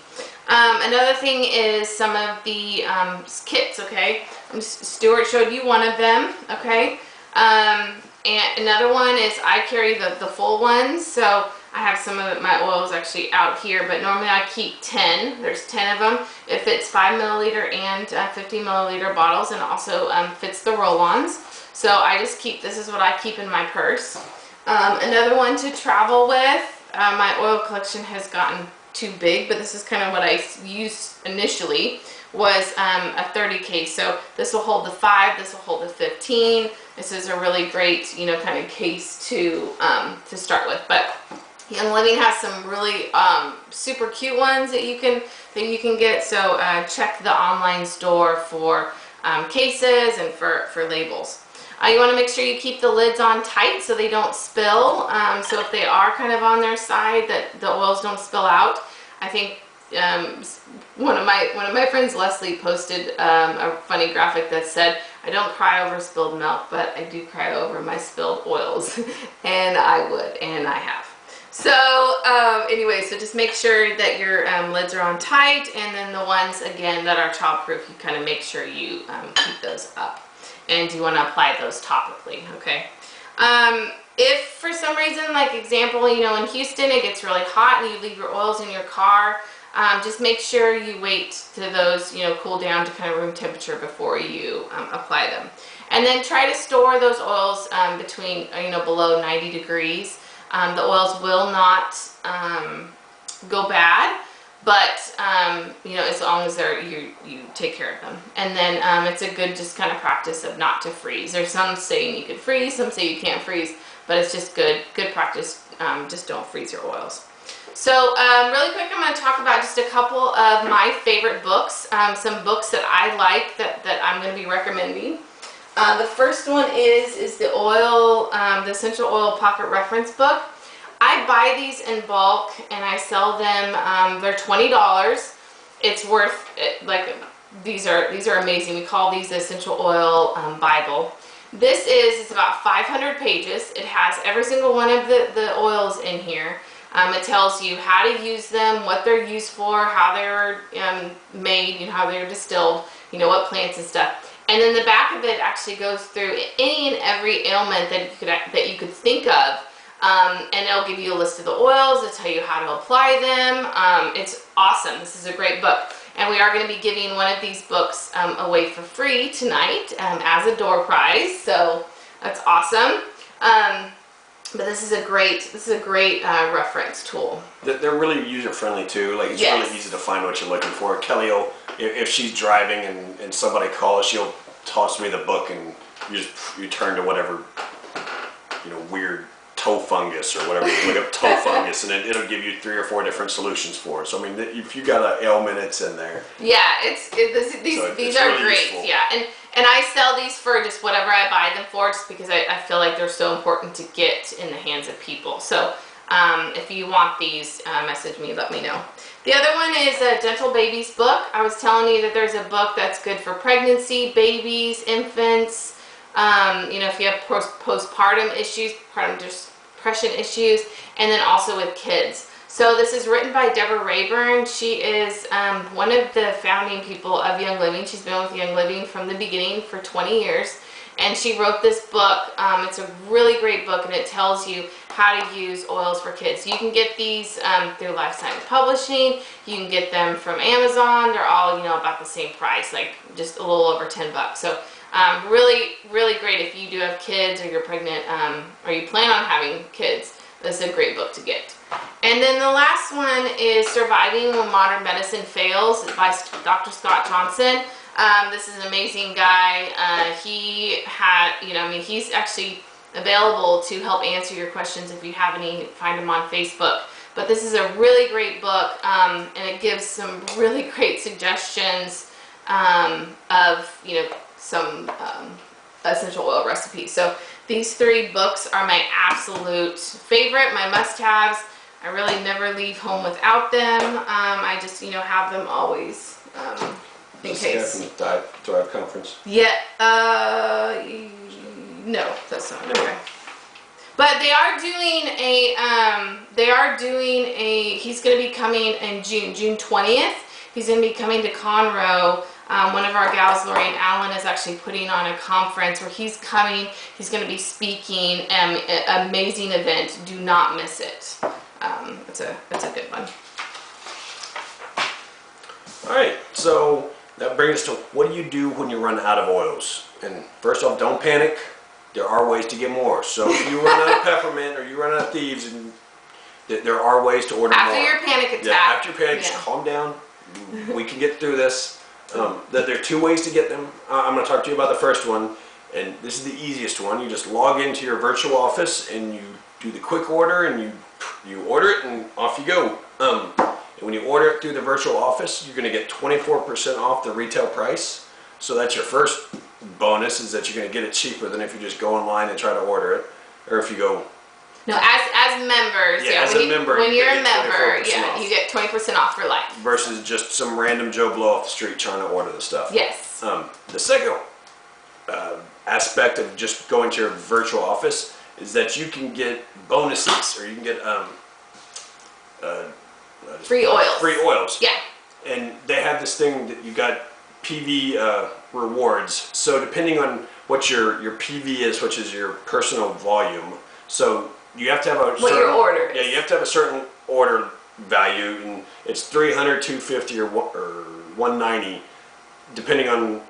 Another thing is some of the kits, okay? Stuart showed you one of them, okay? And another one is I carry the full ones, so I have some of my oils actually out here, but normally I keep 10. There's 10 of them. It fits 5 milliliter and 50 milliliter bottles, and also fits the roll-ons. So I just keep, this is what I keep in my purse. Another one to travel with. My oil collection has gotten too big, but this is kind of what I used initially, was a 30 case. So this will hold the 5, this will hold the 15. This is a really great, you know, kind of case to start with. But Young Living has some really super cute ones that you can get. So check the online store for cases and for labels. You want to make sure you keep the lids on tight so they don't spill. So if they are kind of on their side, that the oils don't spill out. I think one of my friends, Leslie, posted a funny graphic that said, "I don't cry over spilled milk, but I do cry over my spilled oils," and I would, and I have. So anyway, so just make sure that your lids are on tight, and then the ones again that are child-proof, you kind of make sure you keep those up, and you want to apply those topically. Okay. If for some reason, like example, you know, in Houston it gets really hot and you leave your oils in your car, just make sure you wait to those, you know, cool down to kind of room temperature before you apply them. And then try to store those oils between, you know, below 90 degrees. The oils will not go bad, but you know, as long as you take care of them. And then it's a good just kind of practice of not to freeze. There's some saying you could freeze, some say you can't freeze, but it's just good practice. Just don't freeze your oils. So really quick, I'm going to talk about just a couple of my favorite books, some books that I like that I'm going to be recommending. The first one is the the Essential Oil Pocket Reference Book. I buy these in bulk and I sell them. They're $20. It's worth it. Like these are amazing. We call these the Essential Oil Bible. It's about 500 pages. It has every single one of the oils in here. It tells you how to use them, what they're used for, how they're made, you know, how they're distilled, you know, what plants and stuff. And then the back of it actually goes through any and every ailment that you could think of, and it'll give you a list of the oils. It'll tell you how to apply them. It's awesome. This is a great book, and we are going to be giving one of these books away for free tonight as a door prize. So that's awesome. But this is a great reference tool. They're really user friendly too. Like it's really easy to find what you're looking for. Kelly will, if she's driving and somebody calls, she'll toss me the book and you turn to whatever, you know, weird toe fungus or whatever. You look up toe fungus and it'll give you 3 or 4 different solutions for it. So I mean, if you got an ailment, it's in there. Yeah, these are really great. Useful. Yeah, and I sell these for just whatever I buy them for, just because I feel like they're so important to get in the hands of people. So if you want these, message me, let me know. The other one is a Gentle Babies book. I was telling you that there's a book that's good for pregnancy, babies, infants, you know, if you have postpartum issues, depression issues, and then also with kids. So this is written by Deborah Rayburn. She is one of the founding people of Young Living. She's been with Young Living from the beginning for 20 years. And she wrote this book. It's a really great book, and it tells you how to use oils for kids. You can get these through Life Science Publishing. You can get them from Amazon. They're all, you know, about the same price, like just a little over $10. So really, really great if you do have kids, or you're pregnant, or you plan on having kids. This is a great book to get. And then the last one is Surviving When Modern Medicine Fails by Dr. Scott Johnson. This is an amazing guy. He's actually available to help answer your questions if you have any. Find him on Facebook. But this is a really great book, and it gives some really great suggestions of, you know, some essential oil recipes. So these 3 books are my absolute favorite, my must-haves. I really never leave home without them. I just, you know, have them always in case. From the Thrive Conference? Yeah. No, that's not okay. But they are doing a. He's going to be coming in June 20th. He's going to be coming to Conroe. One of our gals, Lori and Allen, is actually putting on a conference where he's coming. He's going to be speaking. Amazing event. Do not miss it. It's a good one. All right, so that brings us to what do you do when you run out of oils? And first off, don't panic. There are ways to get more. So if you run out of peppermint or you run out of thieves, and there are ways to order more. After your panic attack. Yeah, after your panic, just calm down. We can get through this. There are 2 ways to get them. I'm going to talk to you about the first one, and this is the easiest one. You just log into your virtual office and you do the quick order, and you order it and off you go. And when you order it through the virtual office, you're going to get 24% off the retail price. So that's your first bonus, is that you're going to get it cheaper than if you just go online and try to order it, or if you go. No, as members, when you're a member, off. you get 20% off for life. Versus just some random Joe Blow off the street trying to order the stuff. Yes. The second aspect of just going to your virtual office is that you can get bonuses, or you can get free oils. Free oils. Yeah. And they have this thing that you got PV rewards. So depending on what your PV is, which is your personal volume, so you have to have a what your order is. Yeah, you have to have a certain order value, and it's 300, 250, or 190, depending on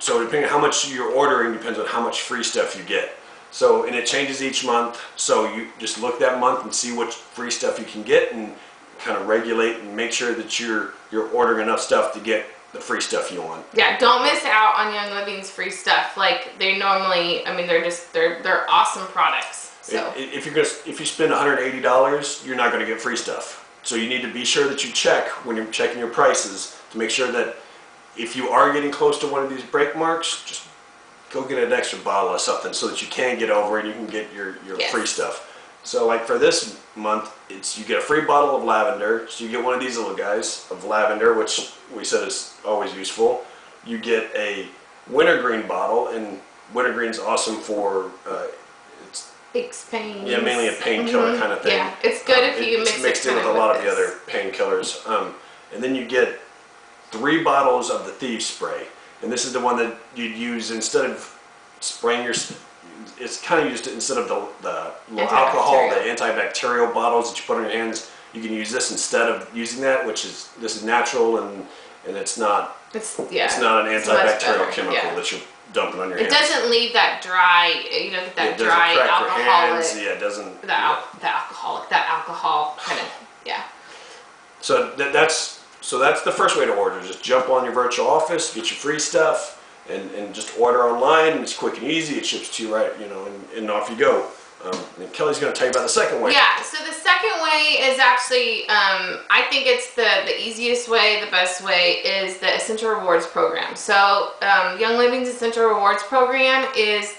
how much you're ordering depends on how much free stuff you get. So, and it changes each month, so you just look that month and see what free stuff you can get and kind of regulate and make sure that you're ordering enough stuff to get the free stuff you want. Yeah, don't miss out on Young Living's free stuff. Like, they normally, I mean, they're awesome products. So If you spend $180, you're not going to get free stuff. So you need to be sure that you check when you're checking your prices to make sure that if you are getting close to one of these break marks, just go get an extra bottle of something so that you can get over and you can get your Yes. free stuff. So like for this month, you get a free bottle of lavender. So you get one of these little guys of lavender, which we said is always useful. You get a wintergreen bottle, and wintergreen's awesome for it's pain. yeah, mainly a painkiller kind of thing. Yeah, it's good if you it's mixed in with a lot of the other painkillers. And then you get 3 bottles of the Thieves Spray, and this is the one that you'd use instead of spraying your. It's kind of used instead of the alcohol, the antibacterial bottles that you put on your hands. You can use this instead of using that, this is natural and it's not. It's not an antibacterial chemical that you're dumping on your hands. It doesn't leave that dry, that dry alcoholic. Yeah, it doesn't. The alcohol kind of, yeah. So that's the first way to order. Just jump on your virtual office, get your free stuff, and just order online. And it's quick and easy. It ships to you right, and off you go. And Kelly's going to tell you about the second way. Yeah, so the second way is actually, I think it's the easiest way, the best way, is the Essential Rewards program. So Young Living's Essential Rewards program it's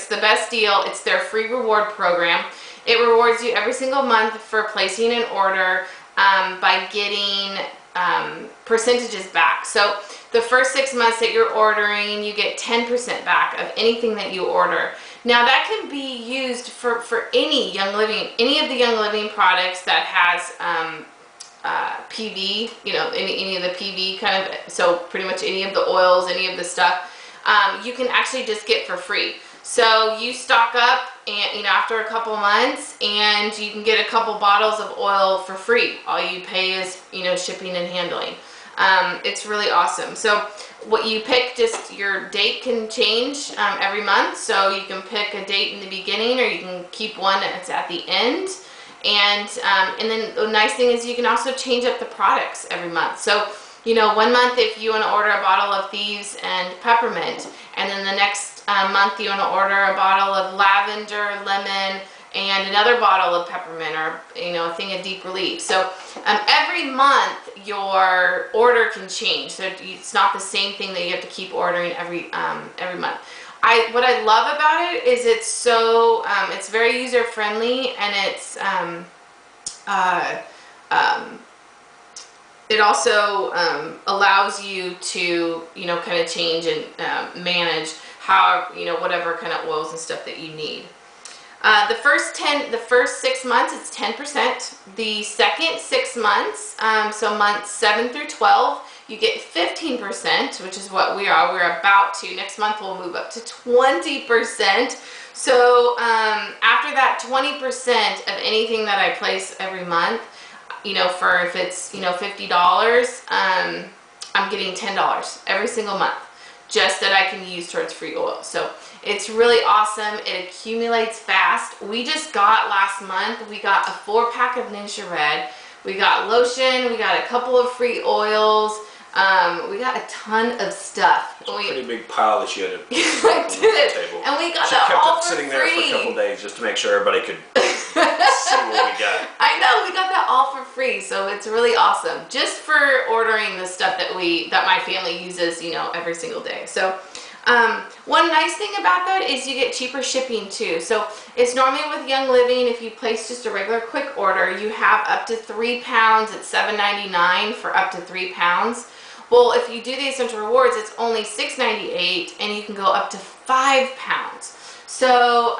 the best deal. It's their free reward program. It rewards you every single month for placing an order by getting percentages back. So the first 6 months that you're ordering, you get 10% back of anything that you order. Now that can be used for any of the Young Living products that has PV, any of the PV kind of, so pretty much any of the oils, any of the stuff, you can actually just get for free. So you stock up and after a couple months, and you can get a couple bottles of oil for free. All you pay is shipping and handling. It's really awesome. So what you pick, just your date can change every month. So you can pick a date in the beginning, or you can keep one that's at the end. And then the nice thing is you can also change up the products every month. So 1 month if you want to order a bottle of Thieves and peppermint, and then the next month you want to order a bottle of lavender, lemon, and another bottle of peppermint, or a thing of Deep Relief. So every month your order can change. So it's not the same thing that you have to keep ordering every month. What I love about it is it's so it's very user friendly, and it's it also allows you to kind of change and manage how whatever kind of oils and stuff that you need. The first 6 months it's 10%. The second 6 months, so months 7 through 12, you get 15%, which is what we're about to. Next month we'll move up to 20%. So after that 20% of anything that I place every month, for if it's $50, I'm getting $10 every single month, just that I can use towards free oil. So it's really awesome. It accumulates fast. We just got last month, we got a 4-pack of Ninja Red. We got lotion. We got a couple of free oils. We got a ton of stuff. It's a pretty big pile that she had to put I on did. the table. And we got She that kept all it for sitting free. there for a couple days just to make sure everybody could see what we got. I know, we got that all for free, so it's really awesome. Just for ordering the stuff that my family uses, every single day. So one nice thing about that is you get cheaper shipping too. So it's normally with Young Living, if you place just a regular quick order, you have up to 3 pounds at $7.99 for up to 3 pounds. Well, if you do the Essential Rewards, it's only $6.98, and you can go up to 5 pounds. So,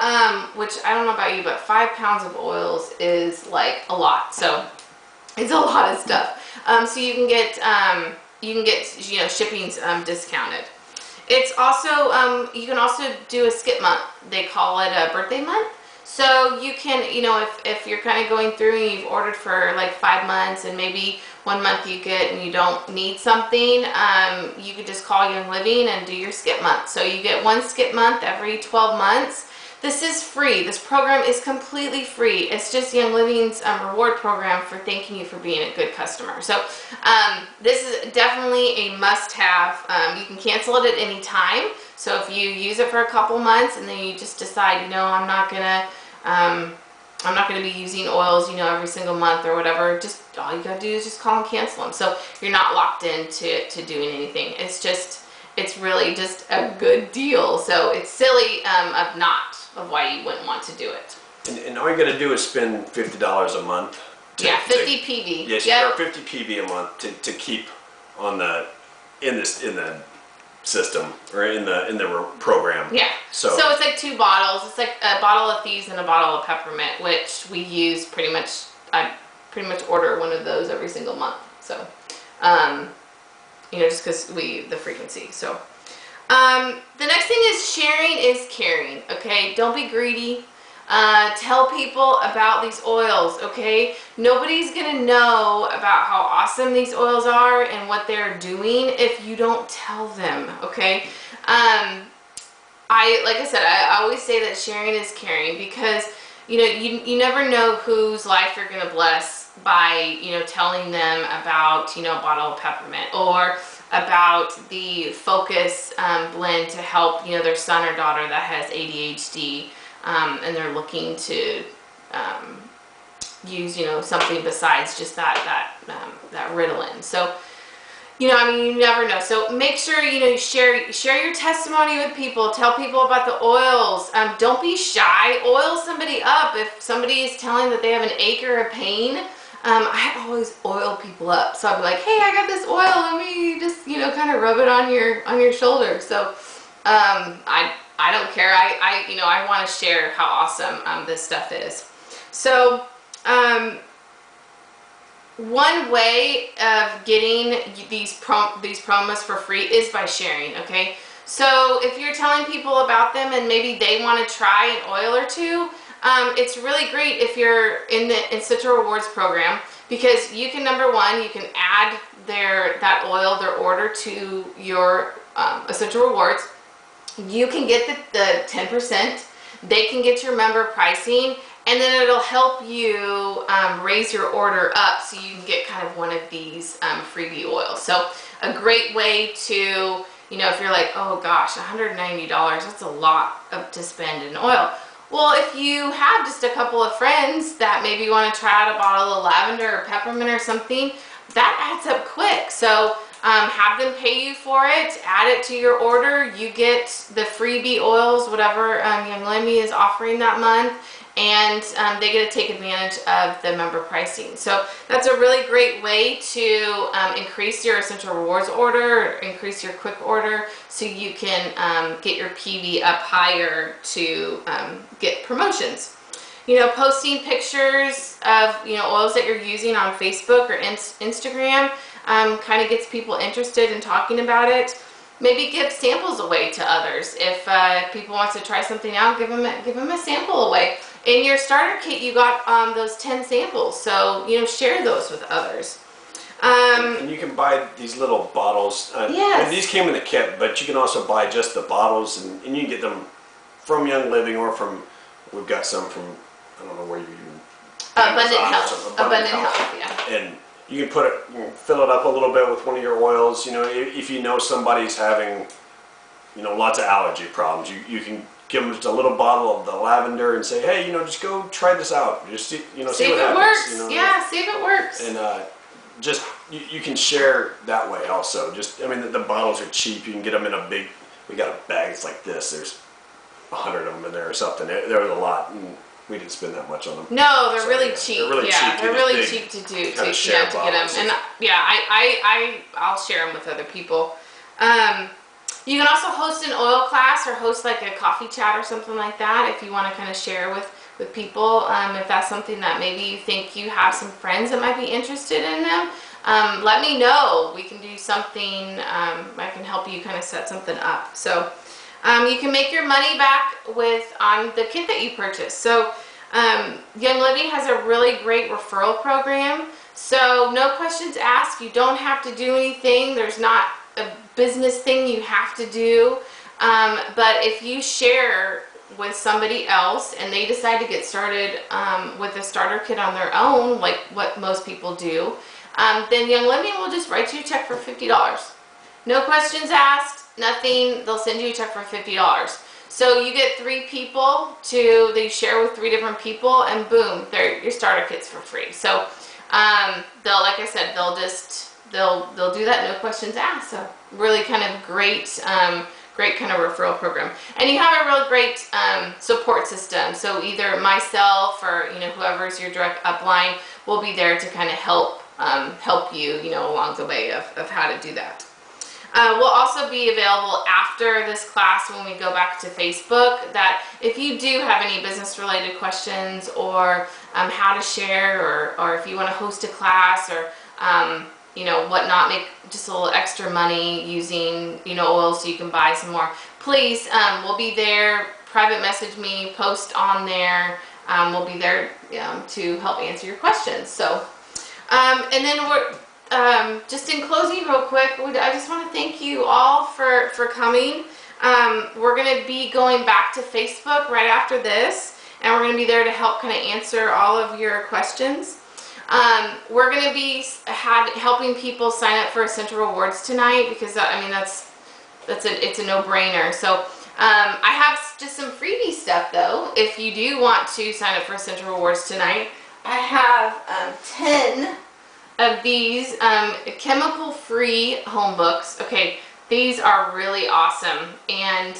which I don't know about you, but 5 pounds of oils is like a lot. So, It's a lot of stuff. So you can get shipping's discounted. It's also you can also do a skip month. They call it a birthday month. So you can, if you're kind of going through and you've ordered for like 5 months and maybe 1 month you get and you don't need something, you could just call Young Living and do your skip month. So you get 1 skip month every 12 months. This is free. This program is completely free. It's just Young Living's reward program for thanking you for being a good customer. So this is definitely a must-have. You can cancel it at any time. So if you use it for a couple months and then you just decide, I'm not gonna be using oils, every single month or whatever. Just all you gotta do is just call and cancel them. So you're not locked into doing anything. It's really just a good deal. So it's silly of why you wouldn't want to do it. And all you got to do is spend $50 a month. 50 PV. Yes, yep. 50 PV a month to keep on in the system or in the program. Yeah. So it's like 2 bottles. It's like a bottle of thieves and a bottle of peppermint, which we use pretty much. I pretty much order one of those every single month. So, just because the frequency. So. The next thing is sharing is caring, okay? Don't be greedy. Tell people about these oils, okay? Nobody's gonna know about how awesome these oils are and what they're doing if you don't tell them, okay? Like I said, I always say that sharing is caring because, you never know whose life you're gonna bless by, telling them about, a bottle of peppermint or about the Focus blend to help their son or daughter that has ADHD and they're looking to use something besides just that Ritalin. So you never know. So make sure you share your testimony with people. Tell people about the oils. Don't be shy. Oil somebody up if somebody is telling that they have an ache or a pain. I always oil people up. So I'll be like, hey, I got this oil. Let me just, kind of rub it on your shoulder. So, I don't care. I want to share how awesome, this stuff is. So, one way of getting these promos for free is by sharing, okay? So if you're telling people about them and maybe they want to try an oil or two, it's really great if you're in the Essential Rewards program because you can, number one, you can add their order to your Essential Rewards. You can get the 10%. They can get your member pricing, and then it'll help you raise your order up so you can get kind of one of these freebie oils. So a great way to, if you're like, oh gosh, $190, that's a lot to spend in oil. Well, if you have just a couple of friends that maybe want to try out a bottle of lavender or peppermint or something, that adds up quick. So have them pay you for it, add it to your order, you get the freebie oils, whatever Young Living is offering that month, and they get to take advantage of the member pricing. So that's a really great way to increase your Essential Rewards order, or increase your quick order, so you can get your PV up higher to get promotions. Posting pictures of oils that you're using on Facebook or Instagram kind of gets people interested in talking about it. Maybe give samples away to others. If people want to try something out, give them a sample away. In your starter kit, you got those 10 samples, so share those with others. And you can buy these little bottles. Yes. And these came in the kit, but you can also buy just the bottles, and you can get them from Young Living or from. We've got some from. I don't know where you even. Abundant Health. Abundant Health. Yeah. And you can fill it up a little bit with one of your oils. If you know somebody's having, lots of allergy problems, you can give them just a little bottle of the lavender and say, hey, just go try this out. Just see, see what happens. Works. Yeah, see if it works. And just you can share that way also. Just the bottles are cheap. You can get them in a big. We got a bag. It's like this. There's 100 of them in there or something. There was a lot. And we didn't spend that much on them. No, they're really cheap. They're really cheap. They're really cheap to do to get them. And I'll share them with other people. You can also host an oil class or host like a coffee chat or something like that if you want to kind of share with people. If that's something that maybe you think you have some friends that might be interested in them, let me know. We can do something. I can help you kind of set something up. So you can make your money back on the kit that you purchased. So Young Living has a really great referral program. So no questions asked. You don't have to do anything. There's not a business thing you have to do. But if you share with somebody else and they decide to get started with a starter kit on their own, like what most people do, then Young Living will just write you a check for $50. No questions asked, nothing. They'll send you a check for $50. So you get 3 people that you share with 3 different people, and boom, your starter kit's for free. So like I said, they'll do that, no questions asked. So really kind of great kind of referral program. And you have a real great support system. So either myself or whoever's your direct upline will be there to kind of help you along the way of how to do that. We'll also be available after this class when we go back to Facebook, that if you do have any business related questions or how to share or if you want to host a class or whatnot, make just a little extra money using oil so you can buy some more, please, we'll be there. Private message me, post on there. We'll be there to help answer your questions. So and then we're just in closing real quick, I just want to thank you all for coming. We're going to be going back to Facebook right after this, and we're going to be there to help kind of answer all of your questions. We're going to be helping people sign up for Essential Rewards tonight because it's a no-brainer. So I have just some freebie stuff though. If you do want to sign up for Essential Rewards tonight, I have 10 of these chemical-free home books. Okay, these are really awesome, and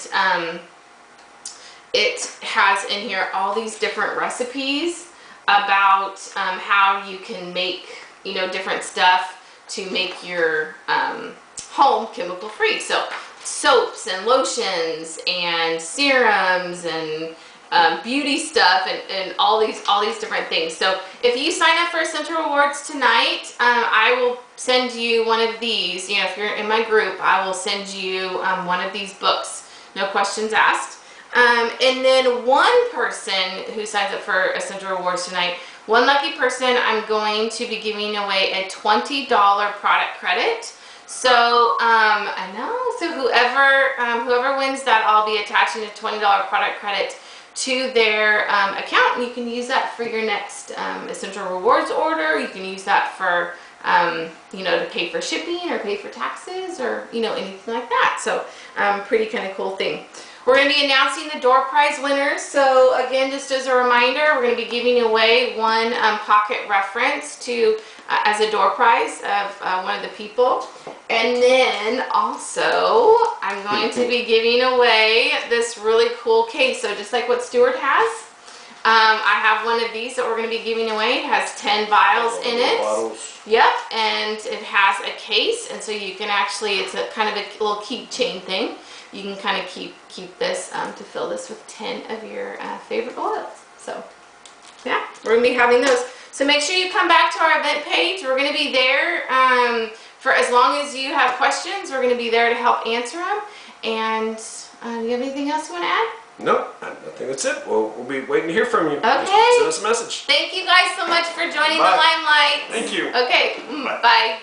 it has in here all these different recipes about how you can make different stuff to make your home chemical-free. So soaps and lotions and serums and beauty stuff and all these different things. So if you sign up for Essential Rewards tonight, I will send you one of these. If you're in my group, I will send you one of these books, no questions asked. And then one person who signs up for Essential Rewards tonight, one lucky person, I'm going to be giving away a $20 product credit. So I know, so whoever wins that, I'll be attaching a $20 product credit to their account, and you can use that for your next Essential Rewards order. You can use that for to pay for shipping or pay for taxes or anything like that. So pretty kind of cool thing. We're going to be announcing the door prize winners. So again, just as a reminder, we're going to be giving away one pocket reference as a door prize of one of the people. And then also, I'm going to be giving away this really cool case. So just like what Stuart has, I have one of these that we're going to be giving away. It has 10 vials in it. Bottles. Yep, and it has a case, and so you can actually, it's a kind of a little keychain thing. You can kind of keep this to fill this with 10 of your favorite oils. So yeah, we're going to be having those. So make sure you come back to our event page. We're going to be there for as long as you have questions. We're going to be there to help answer them. And do you have anything else you want to add? No, I think that's it. We'll be waiting to hear from you. Okay. Just send us a message. Thank you guys so much for joining Bye. the limelight. Thank you. Okay. Bye.